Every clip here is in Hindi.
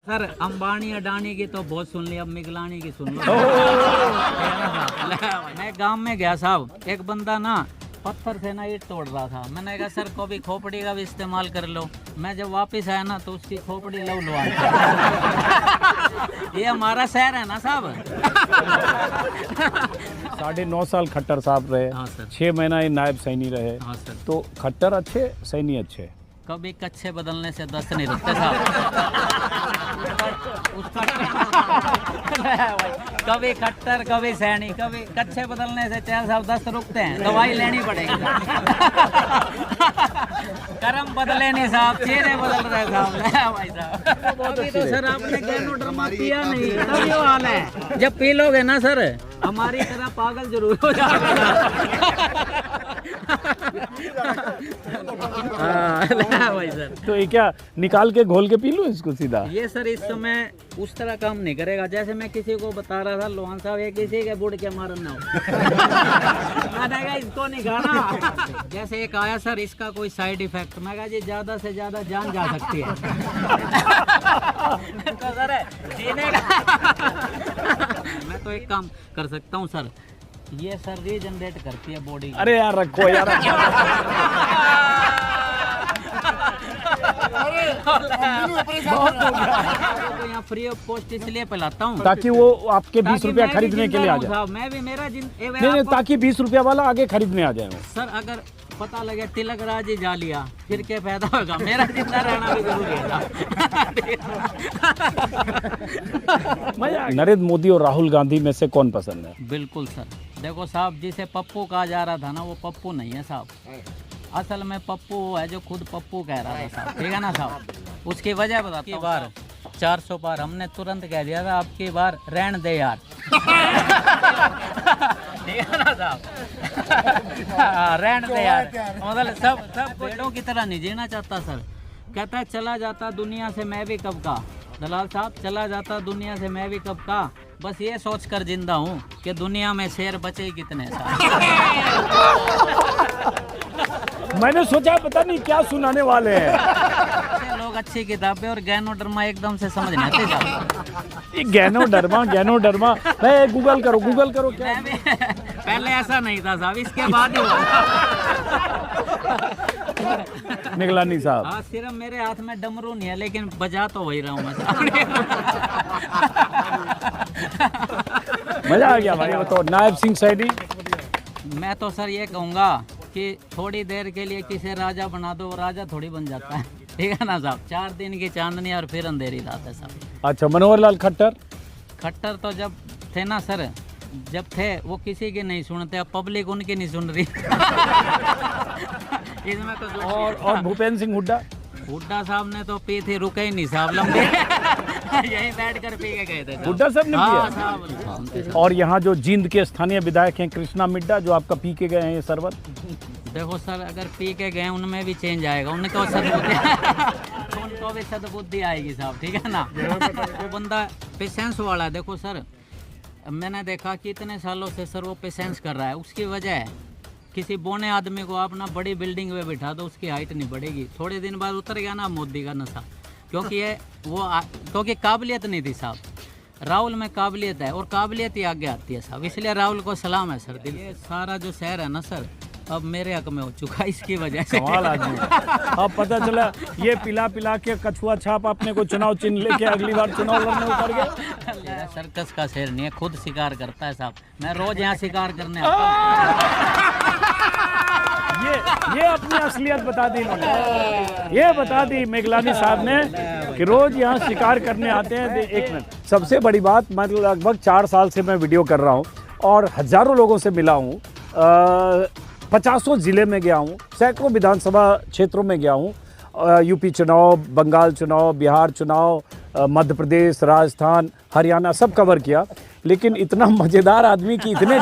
सर अंबानी अडानी की तो बहुत सुन ली, अब मिगलानी की सुन लो। मैं गांव में गया साहब, एक बंदा ना पत्थर से ना ईंट तोड़ रहा था। मैंने कहा सर कभी खोपड़ी का भी इस्तेमाल कर लो। मैं जब वापस आया ना तो उसकी खोपड़ी लव लुआ। ये हमारा शहर है ना साहब। 9.5 साल खट्टर साहब रहे। हाँ सर। 6 महीना ये नायब सैनी रहे। हाँ सर। तो खट्टर अच्छे, सैनी अच्छे। कभी कच्छे बदलने से दस्त नहीं रुकते साहब। उसका कभी खट्टर कभी सैनी, कभी कच्छे बदलने से चैन साहब दस्त रुकते हैं, दवाई लेनी पड़ेगी। कर्म बदले नहीं साहब, चेहरे बदल रहे साहब। भाई साहब अभी तो सर आपने गैनोडर्मा पिया नहीं, तभी वो हाल है। जब पी लोगे ना सर हमारी तरह पागल जरूर हो जाएगा। भाई सर तो ये क्या निकाल के घोल के पी लूं इसको सीधा? ये सर इस समय उस तरह काम नहीं करेगा। जैसे मैं किसी को बता रहा था लोहान साहब ये किसी के बुढ़ के मारन ना हो। मैंने कहा इसको नहीं खाना। जैसे एक आया सर इसका कोई साइड इफेक्ट, मैं कहा जी ज्यादा से ज्यादा जान जा सकती है। तो सर जीने का मैं तो एक काम कर सकता हूँ सर, ये सर रीजनरेट करती है बॉडी। अरे यार रखो यार। तो यहाँ फ्री ऑफ कॉस्ट इसलिए पिलाता हूँ ताकि वो आपके 20 रुपया खरीदने के लिए आ जाए। मैं भी मेरा नहीं, ताकि 20 रुपया वाला आगे खरीदने आ जाए। सर अगर पता लगे तिलक राज ही जा लिया फिर क्या फायदा होगा? मेरा जिंदा रहना भी जरूरी है। नरेंद्र मोदी और राहुल गांधी में से कौन पसंद है? बिल्कुल सर, देखो साहब जिसे पप्पू कहा जा रहा था ना वो पप्पू नहीं है साहब। असल में पप्पू वो है जो खुद पप्पू कह रहा था साहब, ठीक है ना साहब। उसकी वजह बताता हूँ। बार 400 पार हमने तुरंत कह दिया था आपकी बार रहन दे यार। ठीक है ना साहब। रहन दे यार, मतलब सब पेड़ों की तरह नहीं जीना चाहता सर। कहता है चला जाता दुनिया से मैं भी कब का, दलाल साहब चला जाता दुनिया से मैं भी कब का, बस ये सोच कर जिंदा हूँ कि दुनिया में शेर बचे कितने साहब। मैंने सोचा पता नहीं क्या सुनाने वाले हैं। लोग अच्छी किताबें और गैनोडर्मा एकदम से समझ नहीं आते साहब। ये गैनोडर्मा भाई गूगल करो क्या? पहले ऐसा नहीं था साहब, इसके बाद ही हुआ। निगलानी साहब। हाँ सिर्फ मेरे हाथ में डमरू नहीं है लेकिन बजा तो वही रहा हूँ मैं साहब। मजा आ गया भाई। तो नायब सिंह सैनी, मैं तो सर ये कहूँगा कि थोड़ी देर के लिए किसे राजा बना दो, वो राजा थोड़ी बन जाता है, ठीक है ना साहब। 4 दिन की चांदनी और फिर अंधेरी रात है साहब। अच्छा मनोहर लाल खट्टर तो जब थे ना सर, जब थे वो किसी की नहीं सुनते, अब पब्लिक उनकी नहीं सुन रही। इसमें तो और भूपेंद्र सिंह हुड्डा साहब ने तो पी थी, रुके ही नहीं साहब, लंबे यहीं बैठ कर पी के गए थे। हुड्डा साहब ने हाँ, पिया। और यहाँ जो जींद के स्थानीय विधायक हैं कृष्णा मिड्डा, जो आपका पी के गए हैं ये शरबत। देखो सर अगर पी के गए उनमें भी चेंज आएगा, उनको भी सद्बुद्धि आएगी साहब, ठीक है ना। वो बंदा पेशेंस वाला है। देखो सर मैंने देखा कि इतने सालों से सर वो पेशेंस कर रहा है। उसकी वजह है किसी बोने आदमी को आप ना बड़ी बिल्डिंग में बिठा दो उसकी हाइट नहीं बढ़ेगी, थोड़े दिन बाद उतर गया ना मोदी का नशा। क्योंकि काबिलियत नहीं थी साहब। राहुल में काबिलियत है और काबिलियत ही आगे आती है साहब, इसलिए राहुल को सलाम है सर। ये सारा जो शहर है ना सर अब मेरे हक में हो चुका है इसकी वजह से। अब पता चला ये पिला के कछुआ छाप अपने को चुनाव चिन्ह लेके अगली बार चुनाव लड़ने उतर गया। सर्कस का शेर नहीं है, खुद शिकार करता है साहब। मैं रोज यहाँ शिकार करने आता हूँ। ये अपनी असलियत बता दी इन्होंने। ये बता दी मेघलानी साहब ने कि रोज यहाँ शिकार करने आते हैं। एक मिनट, सबसे बड़ी बात, मैं लगभग 4 साल से मैं वीडियो कर रहा हूँ और हजारों लोगों से मिला हूँ, 50 जिले में गया हूँ, सैकड़ों विधानसभा क्षेत्रों में गया हूँ, यूपी चुनाव, बंगाल चुनाव, बिहार चुनाव, मध्य प्रदेश, राजस्थान, हरियाणा सब कवर किया। लेकिन इतना मज़ेदार आदमी की इतने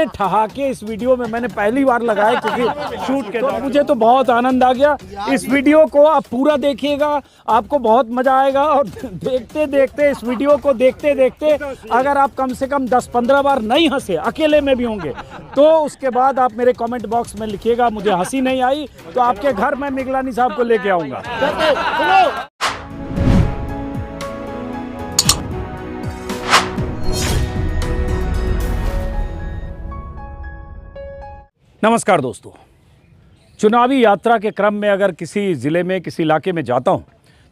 ठहाके इस वीडियो में मैंने पहली बार लगाए, क्योंकि शूट के तो मुझे तो बहुत आनंद आ गया। इस वीडियो को आप पूरा देखिएगा, आपको बहुत मज़ा आएगा। और देखते देखते इस वीडियो को देखते देखते अगर आप कम से कम 10-15 बार नहीं हंसे, अकेले में भी होंगे, तो उसके बाद आप मेरे कमेंट बॉक्स में लिखिएगा मुझे हंसी नहीं आई, तो आपके घर मैं मिगलानी साहब को लेके आऊँगा। नमस्कार दोस्तों, चुनावी यात्रा के क्रम में अगर किसी ज़िले में किसी इलाके में जाता हूँ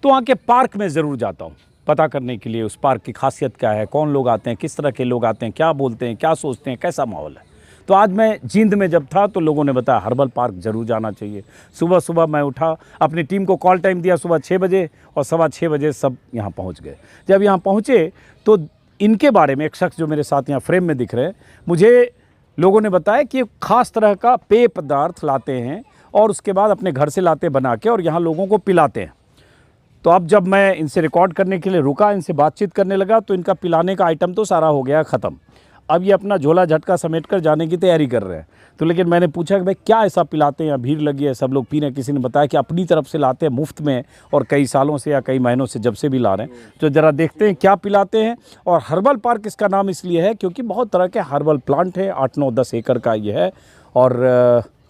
तो वहाँ के पार्क में ज़रूर जाता हूँ पता करने के लिए उस पार्क की खासियत क्या है, कौन लोग आते हैं, किस तरह के लोग आते हैं, क्या बोलते हैं, क्या सोचते हैं, कैसा माहौल है। तो आज मैं जींद में जब था तो लोगों ने बताया हर्बल पार्क ज़रूर जाना चाहिए। सुबह सुबह मैं उठा, अपनी टीम को कॉल टाइम दिया सुबह 6 बजे और 6:15 बजे सब यहाँ पहुँच गए। जब यहाँ पहुँचे तो इनके बारे में एक शख्स जो मेरे साथ यहाँ फ्रेम में दिख रहे हैं, मुझे लोगों ने बताया कि ख़ास तरह का पेय पदार्थ लाते हैं और उसके बाद अपने घर से लाते बना के और यहाँ लोगों को पिलाते हैं। तो अब जब मैं इनसे रिकॉर्ड करने के लिए रुका, इनसे बातचीत करने लगा तो इनका पिलाने का आइटम तो सारा हो गया ख़त्म। अब ये अपना झोला झटका समेट कर जाने की तैयारी कर रहे हैं। तो लेकिन मैंने पूछा कि भाई क्या ऐसा पिलाते हैं, यहाँ भीड़ लगी है, सब लोग पी रहे हैं। किसी ने बताया कि अपनी तरफ से लाते हैं मुफ्त में और कई सालों से या कई महीनों से जब से भी ला रहे हैं। तो ज़रा देखते हैं क्या पिलाते हैं। और हर्बल पार्क इसका नाम इसलिए है क्योंकि बहुत तरह के हर्बल प्लांट है, 8-9-10 एकड़ का ये है। और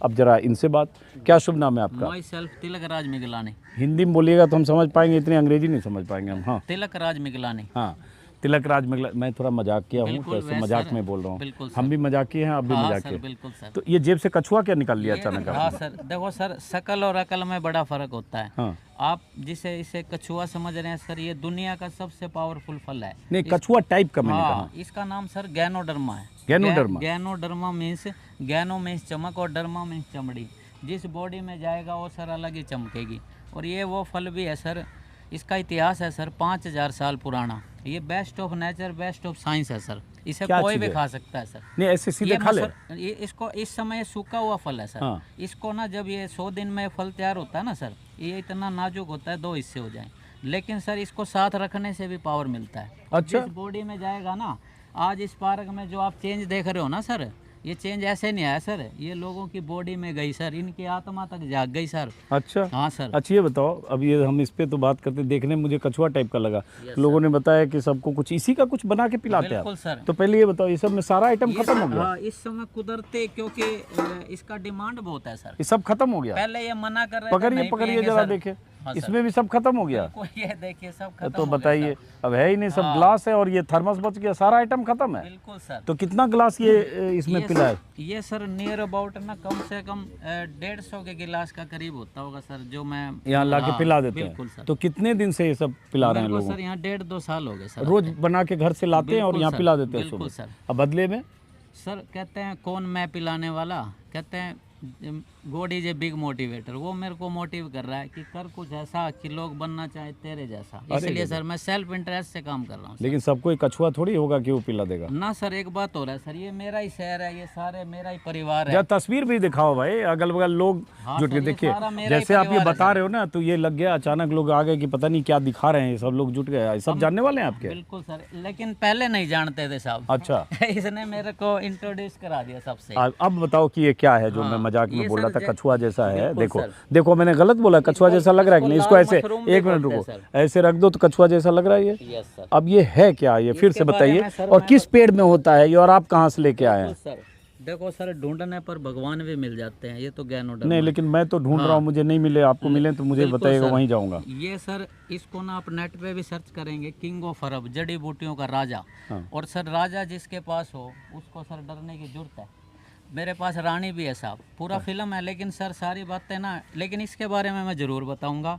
अब जरा इनसे बात, क्या शुभ नाम है आपका? My self Tilak Raj Miglani. हिंदी में बोलिएगा तो हम समझ पाएंगे, इतनी अंग्रेजी नहीं समझ पाएंगे हम। हाँ, तिलक राज मिगलानी। हाँ, तिलक राज मिगला। मैं थोड़ा मजाक किया हूँ, तो मजाक में बोल रहा हूँ। हम भी मजाक किए हैं, आप भी मजाक किए। बिल्कुल सर। तो ये जेब से कछुआ क्या निकाल लिया अचानक? हाँ सर, देखो सर, शकल और अकल में बड़ा फर्क होता है। हाँ। आप जिसे इसे कछुआ समझ रहे हैं सर, ये दुनिया का सबसे पावरफुल फल है। नहीं, कछुआ टाइप का मैंने कहा। इसका नाम सर गैनोडर्मा है। गैनोडर्मा। गैनोडर्मा मीन्स गैनो मीन्स चमक और डर्मा मीन्स चमड़ी। जिस बॉडी में जाएगा वो सर अलग ही चमकेगी। और ये वो फल भी है सर, इसका इतिहास है सर 5000 साल पुराना। ये best of nature, best of science है सर। इसे कोई भी खा सकता है सर। नहीं, ऐसे सीधे खा ले। ये इसको इस समय सूखा हुआ फल है सर। हाँ। इसको ना जब ये 100 दिन में फल तैयार होता है ना सर, ये इतना नाजुक होता है 2 हिस्से हो जाए। लेकिन सर इसको साथ रखने से भी पावर मिलता है। अच्छा। जिस बॉडी में जाएगा ना, आज इस पार्क में जो आप चेंज देख रहे हो ना सर, ये चेंज ऐसे नहीं आया सर, ये लोगों की बॉडी में गई सर, इनकी आत्मा तक जाग गई सर। अच्छा। हाँ सर। अच्छा, ये बताओ, अब ये हम इस पे तो बात करते, देखने में मुझे कछुआ टाइप का लगा। लोगों ने बताया कि सबको कुछ इसी का कुछ बना के पिलाते हैं सर। तो पहले ये बताओ, ये सब में सारा आइटम खत्म हो गया? हाँ, इस समय कुदरती, क्योंकि इसका डिमांड बहुत है सर। ये सब खत्म हो गया? पहले ये मना कर रहे थे। पकड़िए जरा, देखे इसमें भी सब खत्म हो गया। ये देखिए सब खत्म। तो बताइए, अब है ही नहीं, सब ग्लास है और ये थर्मस बच गया, सारा आइटम खत्म है। बिल्कुल सर। तो कितना ग्लास ये इसमें पिला है? ये सर नियर अबाउट ना कम से कम 150 के गिलास का करीब होता होगा सर, जो मैं यहाँ ला के पिला देते हैं। बिल्कुल सर। तो कितने दिन से ये सब पिला रहे हैं लोगों? सर यहाँ 1.5-2 साल हो गए सर। रोज बना के घर से लाते हैं और यहाँ पिला देते हैं? बिल्कुल सर। अब बदले में सर कहते हैं कौन मैं पिलाने वाला, कहते हैं God is a big motivator. वो मेरे को मोटिव कर रहा है कि कर कुछ ऐसा कि लोग बनना चाहे तेरे जैसा। इसलिए सर मैं सेल्फ इंटरेस्ट से काम कर रहा हूँ। लेकिन सबको एक कछुआ थोड़ी होगा कि वो पिला देगा ना सर। एक बात हो रहा है सर, ये मेरा ही शहर है, ये सारे मेरा ही परिवार है। तस्वीर भी दिखाओ भाई, अगल बगल लोग जुट के देखिए। जैसे आप ये बता रहे हो ना, तो ये लग गया अचानक लोग आ गए कि पता नहीं क्या दिखा रहे हैं, सब लोग जुट गए। सब जानने वाले हैं आपके? बिल्कुल सर, लेकिन पहले नहीं जानते थे साहब। अच्छा। इसने मेरे को इंट्रोड्यूस करा दिया सबसे। अब बताओ कि ये क्या है जो मैं मजाक में बोल रहा था, कछुआ जैसा है? देखो मैंने गलत बोला, कछुआ जैसा लग रहा है कि नहीं? इसको ऐसे, 1 मिनट रुको, ऐसे रख दो तो कछुआ जैसा लग रहा है ये। अब ये है क्या, ये फिर से बताइए। और किस पेड़ में होता है ये, और आप कहाँ से लेके आए हैं? देखो सर, ढूंढने पर भगवान भी मिल जाते हैं। ये तो गैनोडर्मा नहीं, लेकिन मैं तो ढूंढ रहा हूँ, मुझे नहीं मिले। आपको मिले तो मुझे बताइएगा, वहीं जाऊंगा। ये सर, इसको ना आप नेट पे भी सर्च करेंगे, किंग ऑफ अरब, जड़ी बूटियों का राजा। और सर राजा जिसके पास हो उसको सर डरने की जरूरत है। मेरे पास रानी भी है साहब, पूरा फिल्म है। लेकिन सर सारी बातें ना, लेकिन इसके बारे में मैं ज़रूर बताऊंगा।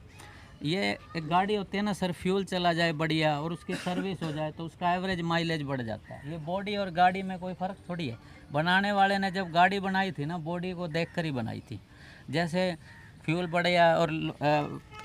ये एक गाड़ी होती है ना सर, फ्यूल चला जाए बढ़िया और उसकी सर्विस हो जाए तो उसका एवरेज माइलेज बढ़ जाता है। ये बॉडी और गाड़ी में कोई फ़र्क थोड़ी है। बनाने वाले ने जब गाड़ी बनाई थी ना, बॉडी को देखकर ही बनाई थी। जैसे फ्यूल बढ़िया और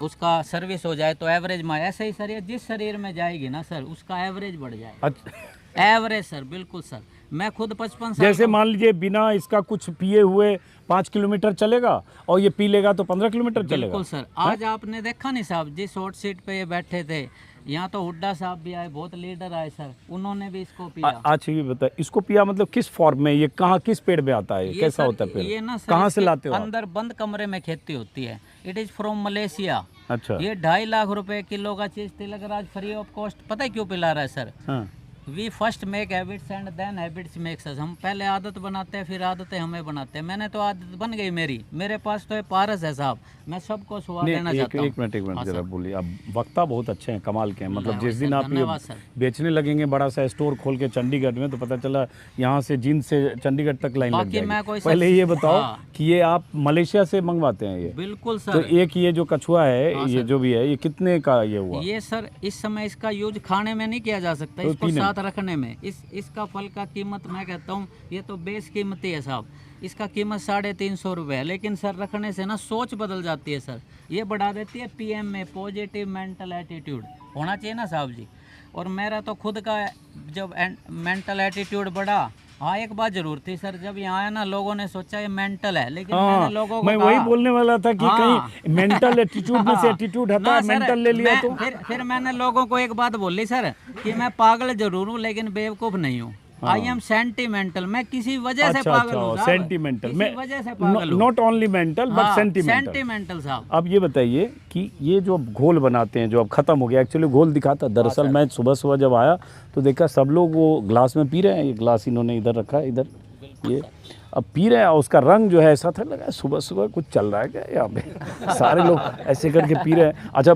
उसका सर्विस हो जाए तो एवरेज माइलेज, ऐसे ही सर ये जिस शरीर में जाएगी ना सर, उसका एवरेज बढ़ जाएगा। एवरेज सर, बिल्कुल सर। मैं खुद 55 साल, जैसे मान लीजिए बिना इसका कुछ पिए हुए 5 किलोमीटर चलेगा और ये पी लेगा तो 15 किलोमीटर चलेगा। बिल्कुल सर। आज आपने देखा नहीं साहब, जिस हॉट सीट पे ये बैठे थे, यहाँ तो हुड्डा साहब भी आए, बहुत लीडर आए सर, उन्होंने भी इसको पिया। अच्छा, ये बताए, इसको पिया मतलब किस फॉर्म में? ये कहाँ, किस पेड़ में आता है? कैसा होता है पेड़? ये ना सर, कहाँ से लाते हो? अंदर बंद कमरे में खेती होती है। It is from Malaysia. अच्छा। ये 2.5 लाख रुपए किलो का चीज Tilak Raj free of cost. पता है क्यों पिला रहा है sir? We first make habits and then habits makes us. हम पहले आदत बनाते हैं, फिर आदतें हमें बनाते हैं। मैंने तो आदत बन गई मेरी, मेरे पास तो ये पारस है साहब, मैं सबको स्वाद देना चाहता हूँ। एक मिनट जरा बोलिए। अब वक्ता बहुत अच्छे हैं, कमाल के हैं। मतलब जिस दिन आप ये धन्यवाद सर। बेचने लगेंगे बड़ा सा स्टोर खोल के चंडीगढ़ में, तो पता चला यहाँ से जींद से चंडीगढ़ तक लाइन लग बाकी मैं कोई जाएगी। पहले ये बताओ हाँ। कि ये आप मलेशिया से मंगवाते हैं ये? बिल्कुल तो सर। एक ये जो कछुआ है, ये जो भी है, ये कितने का ये हुआ? ये सर इस समय इसका यूज खाने में नहीं किया जा सकता, तो इसको साथ रखने में। इसका फल का कीमत मैं कहता हूँ ये तो बेस कीमती है साहब। इसका कीमत 350 रुपये है, लेकिन सर रखने से ना सोच बदल जाती है सर। ये बढ़ा देती है पीएम में, पॉजिटिव मेंटल एटीट्यूड होना चाहिए ना साहब जी। और मेरा तो खुद का जब मेंटल एटीट्यूड बढ़ा, हाँ एक बात जरूर थी सर, जब यहाँ आया ना लोगों ने सोचा ये मेंटल है, लेकिन मैंने लोगों को मैं वही बोलने वाला था कि कहीं मेंटल एटीट्यूड में से एटीट्यूड हटा है, मेंटल ले लिया तो फिर मैंने लोगों को एक बात बोली सर कि मैं पागल जरूर हूँ लेकिन बेवकूफ नहीं हूँ। आई एम सेंटिमेंटल, मैं किसी वजह से पागल हूँ साहब, सेंटिमेंटल, किसी वजह से पागल हूँ, not only mental but sentimental साहब। अब ये बताइए कि ये जो अब घोल बनाते हैं, जो अब खत्म हो गया, एक्चुअली घोल दिखाता, दरअसल मैं सुबह जब आया तो देखा सब लोग वो ग्लास में पी रहे हैं। ये ग्लास इन्होंने इधर रखा है, इधर ये अब पी रहे हैं। उसका रंग जो है ऐसा था, लगा सुबह कुछ चल रहा है क्या यहाँ पे। सारे लोग ऐसे करके पी रहे हैं। अच्छा,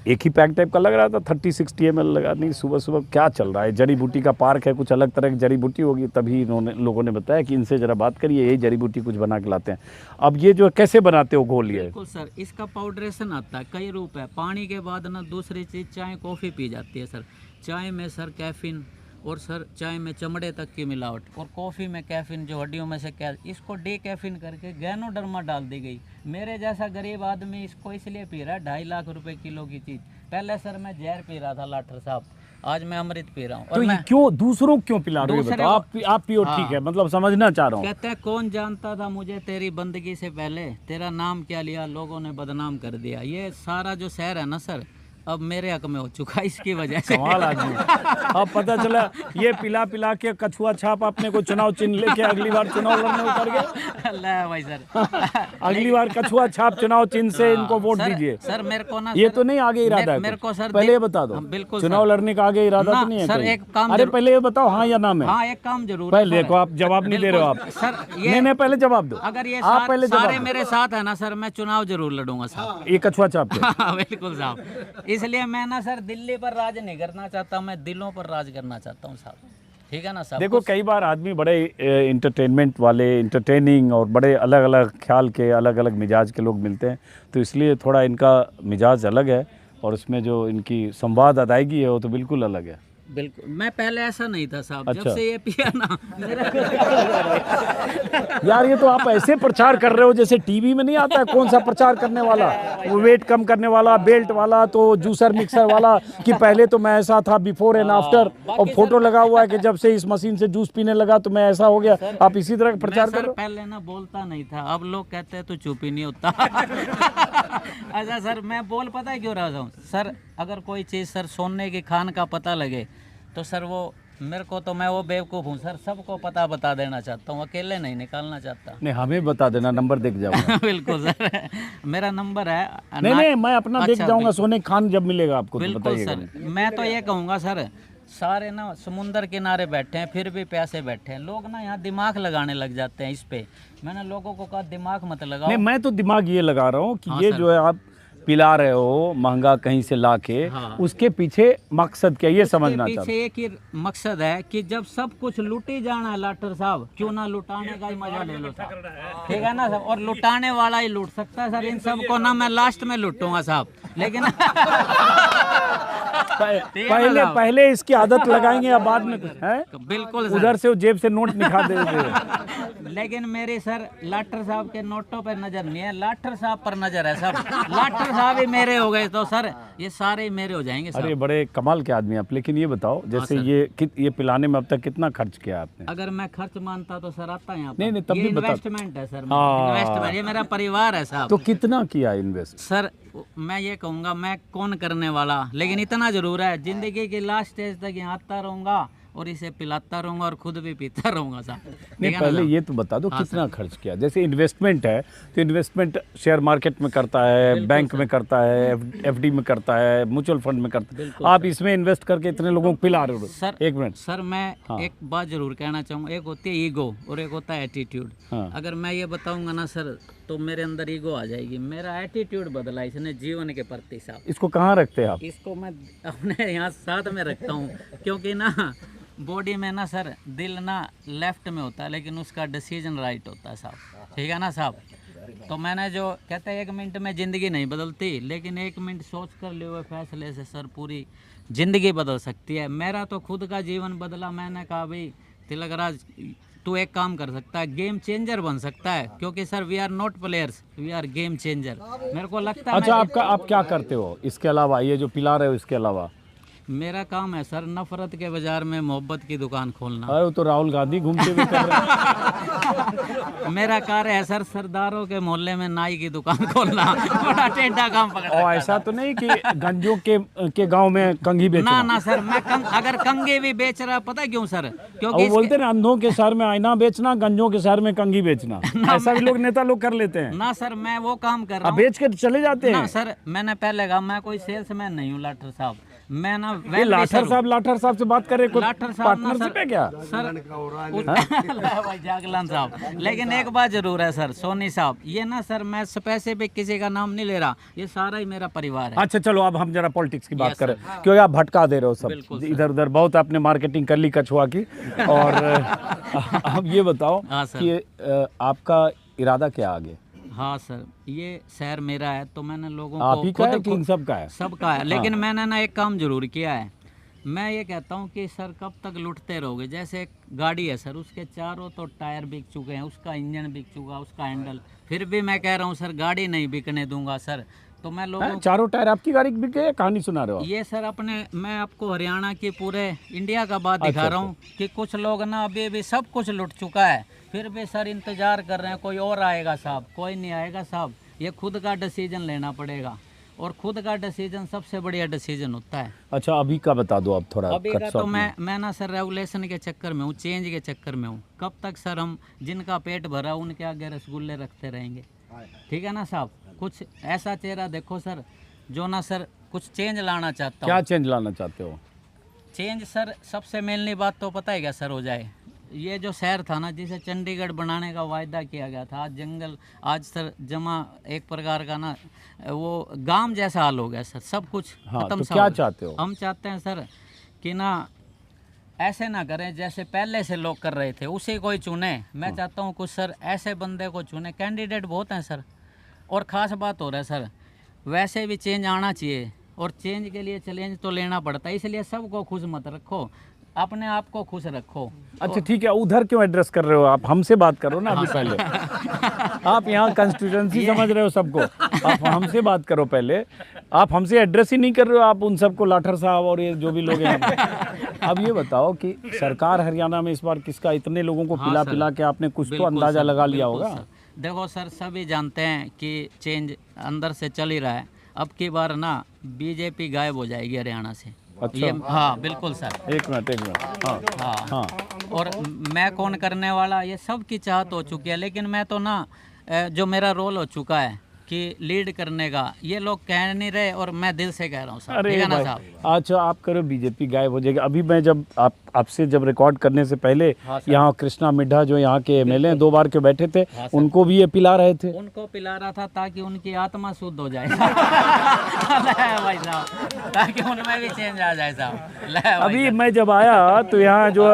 एक ही पैक टाइप का लग रहा था, 30-60 ml लगा। नहीं, सुबह क्या चल रहा है? जड़ी बूटी का पार्क है, कुछ अलग तरह की जड़ी बूटी होगी। तभी लोगों ने बताया कि इनसे जरा बात करिए, यही जड़ी बूटी कुछ बना के लाते हैं। अब ये जो कैसे बनाते हो घोल? ये बिल्कुल सर, इसका पाउडरेशन आता है, कई रूप है। पानी के बाद ना दूसरी चीज़ चाय कॉफ़ी पी जाती है सर। चाय में सर कैफीन, और सर चाय में चमड़े तक की मिलावट, और कॉफ़ी में कैफीन जो हड्डियों में से इसको डे कैफीन करके गैनोडर्मा डाल दी गई। मेरे जैसा गरीब आदमी इसको इसलिए पी रहा है, 2.5 लाख रुपए किलो की चीज़। पहले सर मैं जहर पी रहा था लाठर साहब, आज मैं अमृत पी रहा हूँ। तो मैं क्यों दूसरों को क्यों पिला रहे हो? बताओ, आप पियो, ठीक है, मतलब समझना चाह रहा हूँ। कहते हैं कौन जानता था मुझे तेरी बंदगी से पहले, तेरा नाम क्या लिया लोगों ने बदनाम कर दिया। ये सारा जो शहर है ना सर, अब मेरे हक में हो चुका इसकी वजह से। कमाल आदमी। अब पता चला ये पिला के कछुआ छाप अपने को चुनाव चिन्ह लेके अगली बार चुनाव लड़ने उतर गए। अल्लाह भाई सर, अगली बार कछुआ छाप चुनाव चिन्ह से इनको वोट दीजिए। सर मेरे को ना, ये तो नहीं आगे इरादा है मेरे को सर पहले ये बता दो। बिल्कुल चुनाव लड़ने का आगे इरादा तो नहीं है सर। एक काम, अरे पहले ये बताओ हाँ या ना में। हाँ एक काम जरूर। पहले देखो, आप जवाब नहीं दे रहे हो आप सर। नहीं, पहले जवाब दो। अगर ये आप पहले सारे मेरे साथ है ना सर, मैं चुनाव जरूर लड़ूंगा साहब। ये कछुआ छाप बिल्कुल साहब। इसलिए मैं ना सर दिल्ली पर राज नहीं करना चाहता, मैं दिलों पर राज करना चाहता हूँ साहब, ठीक है ना साहब। देखो कई बार आदमी बड़े इंटरटेनमेंट वाले, इंटरटेनिंग और बड़े अलग अलग ख्याल के, अलग अलग मिजाज के लोग मिलते हैं, तो इसलिए थोड़ा इनका मिजाज अलग है, और उसमें जो इनकी संवाद अदायगी है वो तो बिल्कुल अलग है। बिल्कुल, मैं पहले ऐसा नहीं था साहब। अच्छा। जब से ये पिया ना मेरा यार ये तो आप ऐसे प्रचार कर रहे हो जैसे टीवी में नहीं आता है कौन सा प्रचार करने वाला, वो वेट कम करने वाला, बेल्ट वाला, तो जूसर मिक्सर वाला, कि पहले तो मैं ऐसा था, बिफोर एंड आफ्टर, और फोटो लगा हुआ है कि जब से इस मशीन से जूस पीने लगा तो मैं ऐसा हो गया। आप इसी तरह प्रचार कर रहे हो। पहले ना बोलता नहीं था, अब लोग कहते हैं तू चुप ही नहीं होता। अच्छा सर, मैं बोल पता है क्यों रहा हूँ सर, अगर कोई चीज़ सर सोने की खान का पता लगे तो सर वो मेरे को, तो मैं वो बेवकूफ़ हूँ सर, सबको पता बता देना चाहता हूँ, अकेले नहीं निकालना चाहता। नहीं, हमें बता देना, नंबर देख जाऊंगा। बिल्कुल सर, मेरा नंबर है। नहीं मैं अपना देख जाऊंगा, सोने खान जब मिलेगा आपको तो बिल्कुल बताइएगा। सर, मैं तो ये कहूँगा सर, सारे ना समुंदर किनारे बैठे हैं फिर भी प्यासे बैठे हैं। लोग ना यहाँ दिमाग लगाने लग जाते हैं इस पे। मैंने लोगों को कहा दिमाग मत लगाओ। नहीं, मैं तो दिमाग ये लगा रहा हूँ कि ये जो है आप पिला रहे हो महंगा कहीं से लाके, उसके पीछे मकसद क्या, ये समझना चाहता हूं। पीछे एक ही मकसद है कि जब सब कुछ लूटी जाना है लाटर साहब, क्यों ना लुटाने का ही मजा ले लो साहब, ठीक है ना साहब। और लुटाने वाला ही लूट सकता है सर, इन सबको ना मैं लास्ट में लूटूंगा साहब, लेकिन पहले इसकी आदत लगाएंगे या बाद में कुछ है? बिल्कुल उधर से जेब से नोट निकाल देंगे। लेकिन मेरी सर लाटर साहब के नोटों पर नजर नहीं है, लाटर साहब पर नजर है सब। लाटर साहब ही मेरे हो गए तो सर ये सारे ही मेरे हो जाएंगे साहब। अरे बड़े कमाल के आदमी आप। लेकिन ये बताओ, जैसे ये पिलाने में अब तक कितना खर्च किया आपने? अगर मैं खर्च मानता तो सर आता यहाँ। नहीं तब भी इन्वेस्टमेंट है सर, इन्वेस्टमेंट, ये मेरा परिवार है साहब। तो कितना किया इन्वेस्ट? सर मैं ये कहूँगा, मैं कौन करने वाला, लेकिन इतना जरूर है जिंदगी की लास्ट स्टेज तक यहाँ आता रहूँगा और इसे पिलाता रहूँगा और खुद भी पीता रहूँगा साहब। नहीं, पहले ये तो बता दो कितना खर्च किया। जैसे इन्वेस्टमेंट है तो इन्वेस्टमेंट शेयर मार्केट में करता है, बैंक में करता है, एफडी में करता है, म्यूचुअल फंड में करता है, आप इसमें इन्वेस्ट करके इतने लोगों को पिला रहे हो सर। एक मिनट सर मैं एक बात जरूर कहना चाहूँगा, एक होती है ईगो और एक होता है एटीट्यूड। अगर मैं ये बताऊंगा ना सर तो मेरे अंदर ईगो आ जाएगी। मेरा एटीट्यूड बदला इसने जीवन के प्रति साहब। इसको कहाँ रखते हैं आप? इसको मैं अपने यहाँ साथ में रखता हूँ, क्योंकि ना बॉडी में ना सर दिल ना लेफ्ट में होता है लेकिन उसका डिसीजन राइट होता है साहब, ठीक है ना साहब। तो मैंने जो कहते हैं 1 मिनट में ज़िंदगी नहीं बदलती, लेकिन 1 मिनट सोच कर लिए हुए फैसले से सर पूरी ज़िंदगी बदल सकती है। मेरा तो खुद का जीवन बदला। मैंने कहा भाई तिलकराज तू एक काम कर सकता है, गेम चेंजर बन सकता है, क्योंकि sir we are not players, we are game changer. मेरे को लगता है अच्छा आप क्या करते हो इसके अलावा, ये जो पिला रहे हो इसके अलावा? मेरा काम है सर नफरत के बाजार में मोहब्बत की दुकान खोलना। अरे तो राहुल गांधी घूमते हुए कर रहे हैं। मेरा कार्य है सर सरदारों के मोहल्ले में नाई की दुकान खोलना। बड़ा टेढ़ा काम पकड़ा। और ऐसा तो नहीं कि गंजों के गांव में कंघी बेचना? ना सर मैं अगर कंघी भी बेच रहा, पता है क्यों सर? क्योंकि वो बोलते ना अंधों के शहर में आईना बेचना, गंजों के शहर में कंघी बेचना। ऐसा भी लोग नेता लोग कर लेते हैं ना सर। मैं वो काम कर रहा हूँ, बेच के चले जाते हैं। सर मैंने पहले कहा मैं कोई सेल्समैन नहीं हूँ लाठर साहब। मैं ना लाठर साहब से बात कर रहे हैं, लाठर साहब पार्टनरशिप है क्या सर? भाई जागलान साहब, लेकिन एक बात जरूर है सर सोनी साहब, ये ना सर मैं पैसे पे किसी का नाम नहीं ले रहा, ये सारा ही मेरा परिवार है। अच्छा चलो अब हम जरा पॉलिटिक्स की बात करें, क्योंकि आप भटका दे रहे हो सब इधर उधर। बहुत आपने मार्केटिंग कर ली कछुआ की। और अब ये बताओ कि आपका इरादा क्या आगे? हाँ सर ये शहर मेरा है तो मैंने लोगों आप को ही का है कि इन सब का है? सबका है, लेकिन मैंने ना एक काम जरूर किया है। मैं ये कहता हूँ कि सर कब तक लुटते रहोगे? जैसे एक गाड़ी है सर, उसके चारों तो टायर बिक चुके हैं, उसका इंजन बिक चुका, उसका हैंडल, फिर भी मैं कह रहा हूँ सर गाड़ी नहीं बिकने दूंगा सर। तो मैं लोगों चारों टायर आपकी गाड़ी बिक गए? कहानी सुना रहे हो? ये सर अपने मैं आपको हरियाणा की पूरे इंडिया का बात दिखा रहा हूँ कि कुछ लोग ना अभी भी सब कुछ लुट चुका है, फिर भी सर इंतजार कर रहे हैं कोई और आएगा साहब। कोई नहीं आएगा साहब, ये खुद का डिसीजन लेना पड़ेगा, और खुद का डिसीजन सबसे बढ़िया डिसीजन होता है। अच्छा अभी का बता दो आप थोड़ा। अभी का तो मैं ना सर रेगुलेशन के चक्कर में हूँ, चेंज के चक्कर में हूँ। कब तक सर हम जिनका पेट भरा उनके आगे रसगुल्ले रखते रहेंगे? ठीक है ना साहब। कुछ ऐसा चेहरा देखो सर जो ना सर कुछ चेंज लाना चाहता हूँ। क्या चेंज लाना चाहते हो? चेंज सर सबसे मेनली बात तो पता है क्या सर हो जाए? ये जो शहर था ना जिसे चंडीगढ़ बनाने का वायदा किया गया था, आज जंगल, आज सर जमा एक प्रकार का ना वो गांव जैसा हाल हो गया सर, सब कुछ खत्म। तो क्या चाहते हो? हम चाहते हैं सर कि ना ऐसे ना करें जैसे पहले से लोग कर रहे थे, उसे कोई चुने। मैं चाहता हूँ कुछ सर ऐसे बंदे को चुने। कैंडिडेट बहुत हैं सर, और ख़ास बात हो रहा है सर वैसे भी चेंज आना चाहिए, और चेंज के लिए चैलेंज तो लेना पड़ता है। इसलिए सबको खुश मत रखो, अपने आप को खुश रखो। अच्छा ठीक है, उधर क्यों एड्रेस कर रहे हो आप? हमसे बात करो ना अभी पहले। आप यहाँ कंस्टिट्यूएंसी समझ रहे हो सबको, आप हमसे बात करो पहले। आप हमसे एड्रेस ही नहीं कर रहे हो, आप उन सबको लाठर साहब और ये जो भी लोग हैं। अब ये बताओ कि सरकार हरियाणा में इस बार किसका, इतने लोगों को पिला पिला के आपने कुछ तो अंदाजा लगा लिया होगा। देखो सर सभी जानते हैं कि चेंज अंदर से चल ही रहा है। अब की बार ना बीजेपी गायब हो जाएगी हरियाणा से। अच्छा। ये हाँ बिल्कुल सर। एक मिनट हाँ। और मैं कौन करने वाला ये सब की चाहत हो चुकी है, लेकिन मैं तो ना जो मेरा रोल हो चुका है कि लीड करने का, ये लोग कह नहीं रहे और मैं दिल से कह रहा हूँ सर। ठीक है ना साहब? अच्छा आप करो बीजेपी गायब हो जाएगी। अभी मैं जब आपसे जब रिकॉर्ड करने से पहले यहाँ कृष्णा मिड्ढा जो यहाँ के एमएलए 2 बार के बैठे थे, उनको भी ये पिला रहे थे। उनको पिला रहा था ताकि उनकी आत्मा शुद्ध हो जाए भाई साहब, ताकि उनमें भी चेंज आ जाए साहब। अभी मैं जब आया तो यहाँ जो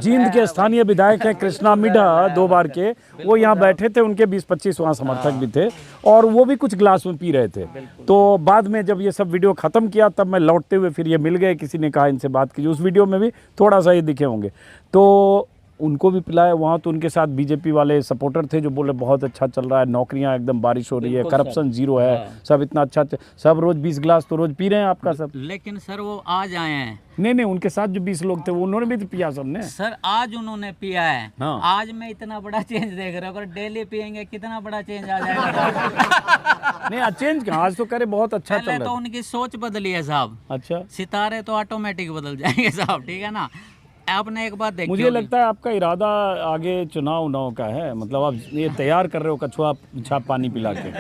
जींद के स्थानीय विधायक है कृष्णा मिड्ढा 2 बार के, वो यहाँ बैठे थे, उनके 20-25 वहाँ समर्थक भी थे, और वो भी कुछ ग्लास में पी रहे थे। तो बाद में जब ये सब वीडियो खत्म किया तब मैं लौटते हुए फिर ये मिल गए, किसी ने कहा इनसे बात कीजिए। उस वीडियो में भी थोड़ा सा ये दिखे होंगे, तो उनको भी पिलाया वहाँ। तो उनके साथ बीजेपी वाले सपोर्टर थे जो बोले बहुत अच्छा चल रहा है, नौकरियां एकदम बारिश हो रही है, करप्शन जीरो है, सब इतना अच्छा, सब रोज 20 गिलास तो रोज पी रहे हैं आपका सब। लेकिन सर वो आज आए हैं। नहीं उनके साथ जो 20 लोग थे वो उन्होंने भी तो पिया सबने। सर आज उन्होंने पिया है। हाँ। आज मैं इतना बड़ा चेंज देख रहा हूँ, अगर डेली पियेंगे कितना बड़ा चेंज आ जाएगा। नहीं चेंज कहाँ, आज तो करे बहुत अच्छा चल रहा है। तो उनकी सोच बदली है साहब। अच्छा, सितारे तो ऑटोमेटिक बदल जाएंगे साहब। ठीक है ना? आपने एक बात देखी मुझे होगी। लगता है आपका इरादा आगे चुनाव उनाव का है, मतलब आप ये तैयार कर रहे हो कछुआ छाप पानी पिला के।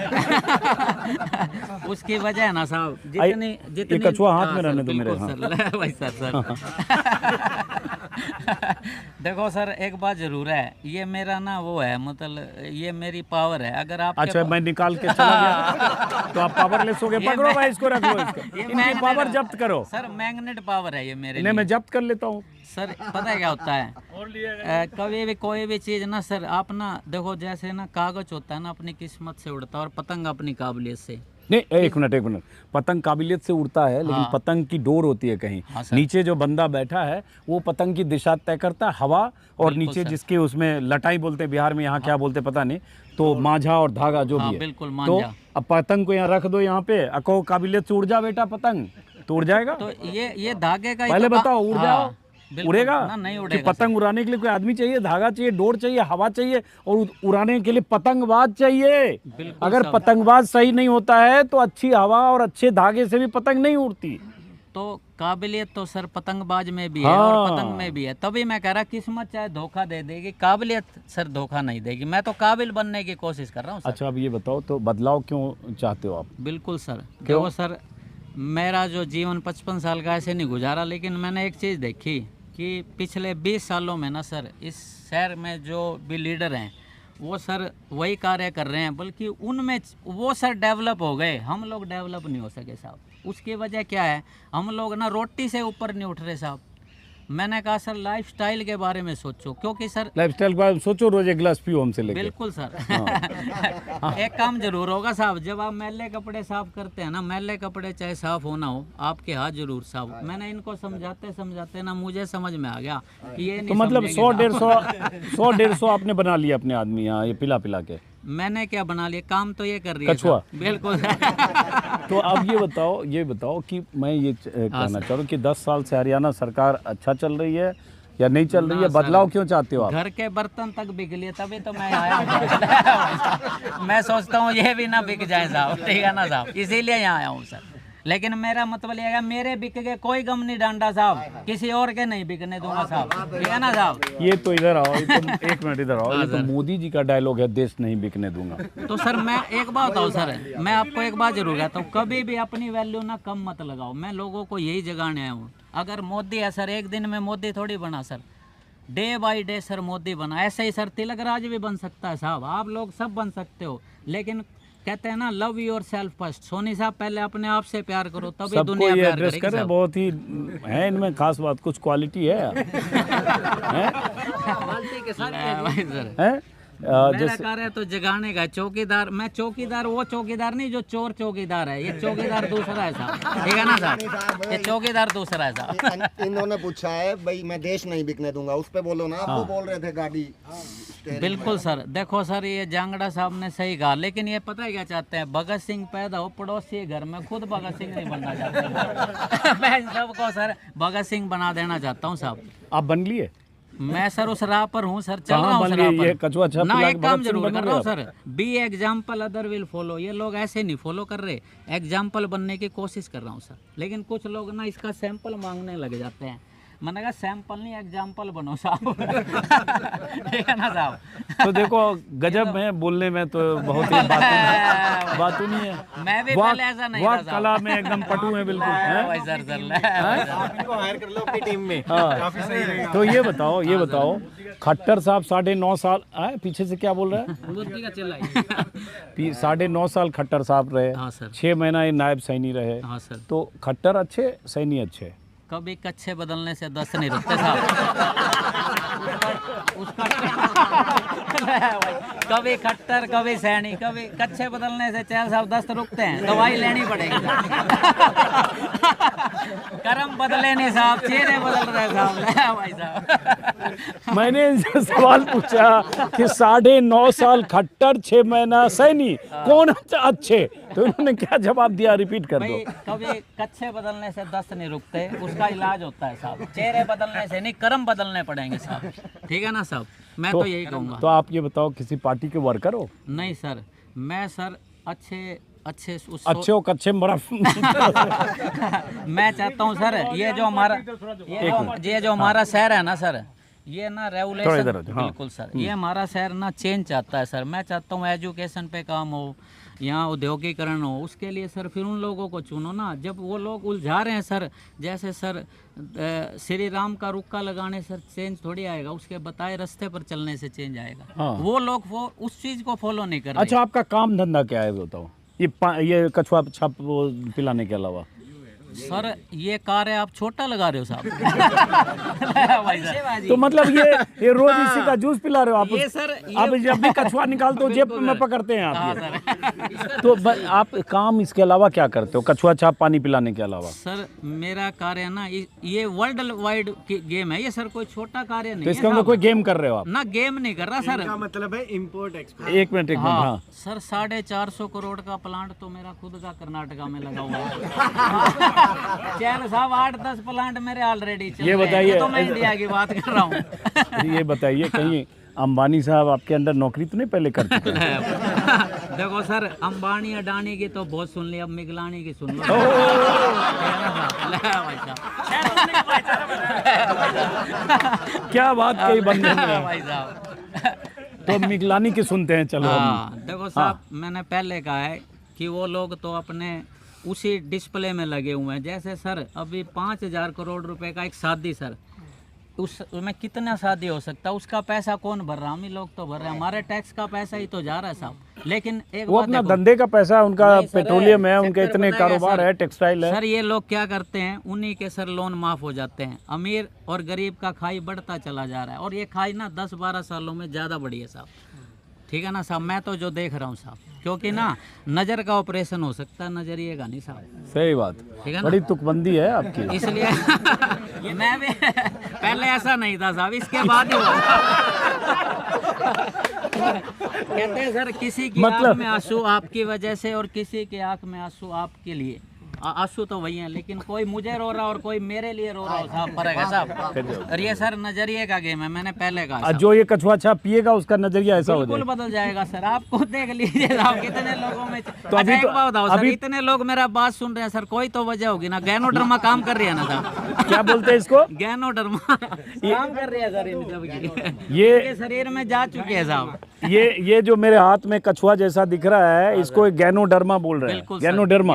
उसकी वजह है ना साहब, आई- जितनी ये जितनी कछुआ हाथ हाँ, में सर, रहने दो मेरे, बिल्कुल हाँ। सर, भाई सर देखो सर, एक बात जरूर है, ये मेरा ना वो है, मतलब ये मेरी पावर है। अगर आप अच्छा, मैं निकाल के चला गया तो आप पावरलेस हो गए। पकड़ो भाई इसको, रख लो इसको, इनकी पावर जब्त करो। सर मैग्नेट पावर है ये मेरे इन्हें लिए। मैं जब्त कर लेता हूँ। सर पता है क्या होता है, कभी भी कोई भी चीज़ ना सर, आप ना देखो, जैसे ना कागज होता है ना, अपनी किस्मत से उड़ता है और पतंग अपनी काबिलियत से। नहीं, एक मिनट, पतंग काबिलियत से उड़ता है, लेकिन हाँ। पतंग की डोर होती है कहीं। हाँ सर। नीचे जो बंदा बैठा है वो पतंग की दिशा तय करता है, हवा, और बिल्कुल नीचे सर। जिसके उसमें लटाई बोलते हैं बिहार में, यहाँ क्या बोलते हैं पता नहीं, तो मांझा और धागा जो हाँ, भी है। बिल्कुल तो मांझा। अब पतंग को यहाँ रख दो, यहाँ पे अको काबिलियत से उड़ जा बेटा, पतंग तो उड़ जाएगा। तो ये धागे का ही पहले तो बताओ, उड़ हाँ, जाओ, बिल्कुल। उड़ेगा? ना नहीं कि उड़ेगा पतंग उड़ाने के लिए कोई आदमी चाहिए, धागा चाहिए, डोर चाहिए, हवा चाहिए, और उड़ाने के लिए पतंगबाज चाहिए। बिल्कुल अगर साहब। पतंगबाज सही नहीं होता है तो अच्छी हवा और अच्छे धागे से भी पतंग नहीं उड़ती। तो काबिलियत तो सर पतंगबाज में भी है हाँ। और पतंग में भी है। तभी मैं कह रहा, किस्मत चाहे धोखा दे देगी, काबिलियत सर धोखा नहीं देगी। मैं तो काबिल बनने की कोशिश कर रहा हूँ सर। अच्छा, अब ये बताओ, तो बदलाव क्यों चाहते हो आप? बिल्कुल सर। क्यों? देखो सर, मेरा जो जीवन 55 साल का ऐसे नहीं गुजारा, लेकिन मैंने एक चीज़ देखी कि पिछले 20 सालों में ना सर, इस शहर में जो भी लीडर हैं वो सर वही कार्य कर रहे हैं, बल्कि उनमें वो सर डेवलप हो गए, हम लोग डेवलप नहीं हो सके साहब। उसकी वजह क्या है, हम लोग ना रोटी से ऊपर नहीं उठ रहे साहब। मैंने कहा सर लाइफस्टाइल के बारे में सोचो, क्योंकि सर लाइफस्टाइल के बारे में सोचो, रोज एक गिलास पियो हमसे लेके। बिल्कुल सर। एक काम जरूर होगा साहब, जब आप मैले कपड़े साफ करते हैं ना, मैले कपड़े चाहे साफ होना हो, आपके हाथ जरूर साफ हो। मैंने इनको समझाते समझाते ना मुझे समझ में आ गया कि ये तो नहीं मतलब समझेंगे 100-150 आपने बना लिया अपने आदमी यहाँ, ये पिला पिला के। मैंने क्या बना लिया, काम तो ये कर रही है कछुआ। साहब। बिल्कुल। तो अब ये बताओ कि मैं ये कहना चाह रहा हूँ कि 10 साल से हरियाणा सरकार अच्छा चल रही है या नहीं चल रही है? ना सर। बदलाव क्यों चाहते हो आप? घर के बर्तन तक बिक लिए, तभी तो मैं आया हूँ। मैं सोचता हूँ ये भी ना बिक जाए साहब, ठीक है ना साहब, इसीलिए यहाँ आया हूँ सर। लेकिन मेरा मतलब ये है, मेरे बिक गए कोई गम नहीं डांडा साहब, किसी और के नहीं बिकने दूंगा साहब, ठीक है ना साहब। ये तो इधर आओ, ये तो एक मिनट इधर आओ, ये तो मोदी जी का डायलॉग है, देश नहीं बिकने दूंगा। तो सर मैं एक बात बताऊँ सर, मैं आपको एक बात जरूर कहता हूँ, कभी भी अपनी वैल्यू ना कम मत लगाओ। मैं लोगों को यही जगाने आया हूँ। अगर मोदी है सर, एक दिन में मोदी थोड़ी बना sir, day by day sir Modi बना। ऐसे ही सर तिलक राज भी बन सकता है साहब, आप लोग सब बन सकते हो। लेकिन कहते हैं ना, love yourself first. Soni साहब पहले अपने आप से प्यार करो, तभी सबको दुनिया ये प्यार एड्रेस करेगी कर रहे हैं, साहब। बहुत ही है इनमें खास बात, कुछ क्वालिटी है, भाई सर, हैं? मेरा जैसे कार्य तो जगाने का। चौकीदार, मैं चौकीदार, वो चौकीदार नहीं जो चोर चौकीदार है, ये चौकीदार दूसरा है साहब, ठीक है ना साहब, ये चौकीदार दूसरा है साहब। इन्होंने पूछा है भाई मैं देश नहीं बिकने दूंगा, उस पे बोलो ना। आप वो बोल रहे थे गाड़ी। बिल्कुल सर। देखो सर, ये जांगड़ा साहब ने सही कहा, लेकिन ये पता है क्या चाहते हैं, भगत सिंह पैदा हो पड़ोसी घर में, खुद भगत सिंह नहीं बनना चाहते। मैं इन सबको सर भगत सिंह बना देना चाहता हूँ साहब। आप बन लिए? मैं सर उस राह पर हूँ सर, चल कहाँ रहा हूँ बन सर लिए? राह पर। ये कछुआ छाप ना पिला एक के काम भगत सिंह जरूर कर बनोगे रहा हूँ आप? Sir, be example other will follow. ये लोग ऐसे नहीं फॉलो कर रहे, एग्जाम्पल बनने की कोशिश कर रहा हूँ सर। लेकिन कुछ लोग ना इसका सैंपल मांगने लग जाते हैं। मैंने कहा सैंपल नहीं, एग्जाम्पल बनो साहब। ठीक है ना साहब। तो देखो, गजब है बोलने में, तो बहुत ही बातूं नहीं है। मैं भी वाह- पहले ऐसा नहीं वाह था साहब। कला में एकदम पटु है बिल्कुल, हैं? भाई सर इनको हायर कर लो अपनी टीम में, काफी सही रहेगा। तो ये बताओ खट्टर साहब 9.5 साल पीछे से क्या बोल रहा है? बुद्धि का चिल्लाई। 9.5 साल खट्टर साहब रहे, हाँ सर। 6 महीना ये नायब सैनी रहे। हाँ सर। तो खट्टर अच्छे, सैनी अच्छे? कभी कच्छे बदलने से 10 नहीं रुकते साहब। उसका कभी खट्टर, कभी सैनी, कभी कच्छे बदलने से चैल साहब 10 रुकते हैं, दवाई लेनी पड़ेगी। कर्म बदले नहीं साहब, चेहरे बदल रहे साहब। भाई साहब, मैंने इनसे सवाल पूछा कि 9.5 साल खट्टर, 6 महीना सैनी, कौन अच्छे? तो इन्होंने क्या जवाब दिया, रिपीट कर भाई दो। कभी कच्छे बदलने से 10 नहीं रुकते, उसका इलाज होता है साहब। चेहरे बदलने से नहीं, कर्म बदलने पड़ेंगे साहब, ठीक है ना साहब। मैं तो यही कहूँगा। तो आप ये बताओ, किसी पार्टी के वर्कर हो? नहीं सर, मैं सर अच्छे अच्छे और कच्चे में बड़ा मैं चाहता हूँ सर ये जो हमारा शहर है ना सर, ये ना रेगुलेशन बिल्कुल सर, ये हमारा शहर ना चेंज चाहता है सर। मैं चाहता हूँ एजुकेशन पे काम हो, यहाँ औद्योगिकरण हो, उसके लिए सर फिर उन लोगों को चुनो ना। जब वो लोग उलझा रहे हैं सर, जैसे सर श्री राम का रुक्का लगाने सर चेंज थोड़ी आएगा, उसके बताए रास्ते पर चलने से चेंज आएगा। हाँ। वो लोग वो उस चीज़ को फॉलो नहीं कर रहे। अच्छा, आपका काम धंधा क्या है बताओ, ये कछुआ छाप वो पिलाने के अलावा? सर ये कार्य आप छोटा लगा रहे हो साहब। तो मतलब ये रोज इसी का जूस पिला रहे हो आप? ये सर आप जब भी कछुआ निकालते हो जेब में पकड़ते हैं आप ये। तो आप काम इसके अलावा क्या करते हो, कछुआ छाप पानी पिलाने के अलावा? सर मेरा कार्य ना ये वर्ल्ड वाइड गेम है ये सर, कोई छोटा कार्य नहीं तो है। इसका मतलब कोई गेम कर रहे हो आप? ना गेम नहीं कर रहा सर, मतलब है इम्पोर्ट एक्सपोर्ट। एक मिनट हाँ। सर 450 करोड़ का प्लांट तो मेरा खुद का कर्नाटका में लगा हुआ है। चैन साहब 8-10 प्लांट मेरे ऑलरेडी चल रहे हैं। ये बताइए, तो मैं इंडिया की बात कर रहा हूँ। ये बताइए कहीं अंबानी साहब आपके अंदर नौकरी तो नहीं पहले कर चुके हैं? देखो सर अंबानी अडानी की तो बहुत सुन ली, अब मिगलानी की सुन लो। क्या बात कही बंदे ने। भाई साहब तो मिगलानी की सुनते हैं, चलो हाँ, देखो साहब मैंने पहले कहा है कि वो लोग तो अपने उसी डिस्प्ले में लगे हुए हैं। जैसे सर अभी 5,000 करोड़ रुपए का एक शादी सर, उसमें कितना शादी हो सकता है, उसका पैसा कौन भर रहा? हम ही लोग तो भर रहे हैं, हमारे टैक्स का पैसा ही तो जा रहा है साहब। लेकिन एक वो बात अपना देखो, धंधे का पैसा, उनका नहीं सर, पेट्रोलियम है, उनके सेक्टर इतने बनाएगा कारोबार सर। है, टेक्सटाइल है। सर ये लोग क्या करते हैं, उन्हीं के सर लोन माफ हो जाते हैं। अमीर और गरीब का खाई बढ़ता चला जा रहा है, और ये खाई ना 10-12 सालों में ज़्यादा बढ़ी है साहब। ठीक है ना साहब, मैं तो जो देख रहा हूँ साहब, क्योंकि ना नज़र का ऑपरेशन हो सकता है, नजरिए का नहीं साहब। सही बात, ठीक है ना, बड़ी तुकबंदी है आपकी। इसलिए मैं भी पहले ऐसा नहीं था साहब, इसके बाद ही हुआ। कहते हैं सर किसी की मतलब आंख में आंसू आपकी वजह से और किसी की आंख में आंसू आपके लिए। आंसू तो वही है, लेकिन कोई मुझे रो रहा और कोई मेरे लिए रो रहा हो साहब, फर्क है साहब। और ये सर नजरिए का गेम है, मैंने पहले कहा। जो ये कछुआ छाप पिएगा उसका नजरिया ऐसा हो बिल्कुल बदल जाएगा सर, आपको देख लीजिए साहब कितने लोगों में। तो अभी एक बात बताओ सर, अभी इतने लोग मेरा बात सुन रहे हैं सर, कोई तो वजह होगी ना। गैनोडर्मा काम कर रही है ना साहब। क्या बोलते हैं इसको? गैनोडर्मा काम कर रही है सर इन सब की, ये शरीर में जा चुके हैं साहब। ये जो मेरे हाथ में कछुआ जैसा दिख रहा है, इसको गैनोडर्मा बोल रहे हैं। बिल्कुल गैनोडर्मा,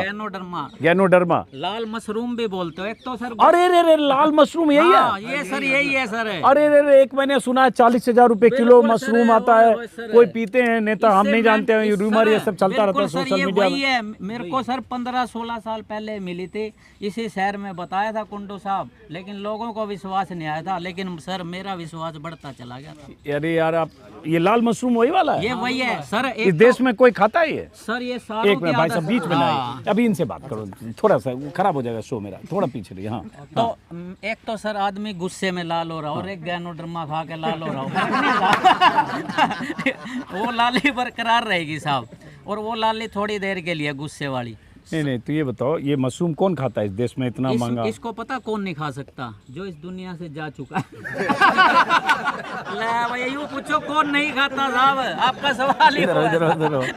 गैनोडर्मा लाल मशरूम भी बोलते हो एक तो सर। अरे रे लाल मशरूम यही हाँ, है? ये सर यही है सर। अरे रे एक मैंने सुना है 40,000 रुपए किलो मशरूम आता है, कोई पीते हैं नेता, हम नहीं जानते हैं, रूमर ये सब चलता रहता है सोशल मीडिया में। है मेरे को सर 15-16 साल पहले मिली थी, इसी शहर में बताया था कुंडू साहब, लेकिन लोगों को विश्वास नहीं आया था। लेकिन सर मेरा विश्वास बढ़ता चला गया। अरे यार आप, ये लाल मशरूम वही वाला है? ये वही है सर। इस देश में कोई खाता है ये? सर ये सारों एक मिनट भाई साहब, बीच में ना हाँ। अभी इनसे बात करो, थोड़ा सा खराब हो जाएगा शो मेरा, थोड़ा पीछे रहिए। हाँ तो एक तो सर आदमी गुस्से में लाल हो रहा हो, और एक गैनोडर्मा खा के लाल हो रहा हो। वो लाली बरकरार रहेगी साहब, और वो लाली थोड़ी देर के लिए गुस्से वाली। नहीं तो ये बताओ, ये मशरूम कौन खाता है इस देश में इतना महंगा? इसको पता कौन नहीं खा सकता? जो इस दुनिया से जा चुका है। ले भाई यूं पूछो कौन नहीं खाता साहब, आपका सवाल ही वो है।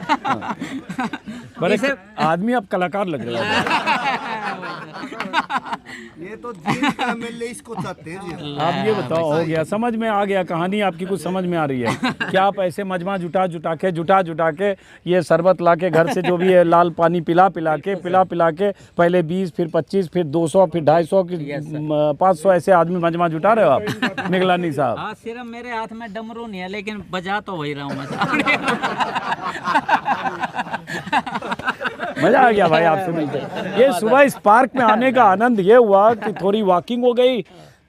बड़े आदमी आप कलाकार लग रहे हो। ये तो इसको चाहते हैं। आप ये बताओ, हो गया समझ में आ गया, कहानी आपकी कुछ समझ में आ रही है क्या? आप ऐसे मजमा जुटा के ये शरबत ला के घर से, जो भी है लाल पानी पिला के पहले 20 फिर 25 फिर 200 फिर 250 500 ऐसे आदमी मजमा जुटा रहे हो आप निगलानी साहब? हाँ, सिर्फ मेरे हाथ में डमरू नहीं है, लेकिन बजा तो वही रहा हूँ मैं। मजा आ गया भाई आपसे मिलकर। ये सुबह इस पार्क में आने का आनंद ये हुआ कि थोड़ी वॉकिंग हो गई,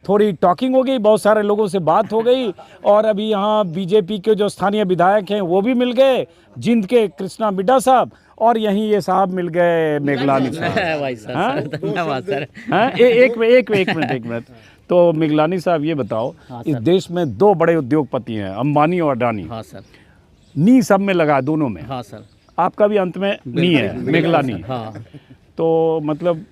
थोड़ी टॉकिंग हो गई, बहुत सारे लोगों से बात हो गई, और अभी यहाँ बीजेपी के जो स्थानीय विधायक हैं वो भी मिल गए, जिंद के कृष्णा मिड्डा साहब, और यहीं ये साहब मिल गए मिगलानी साहब। धन्यवाद सर। एक मिनट। तो मिगलानी साहब ये बताओ, इस देश में 2 बड़े उद्योगपति हैं, अंबानी और अडानी। हाँ सर। नी सब में लगा दोनों में। हाँ सर। आपका भी अंत में नी है, मिगलानी। हाँ। तो मतलब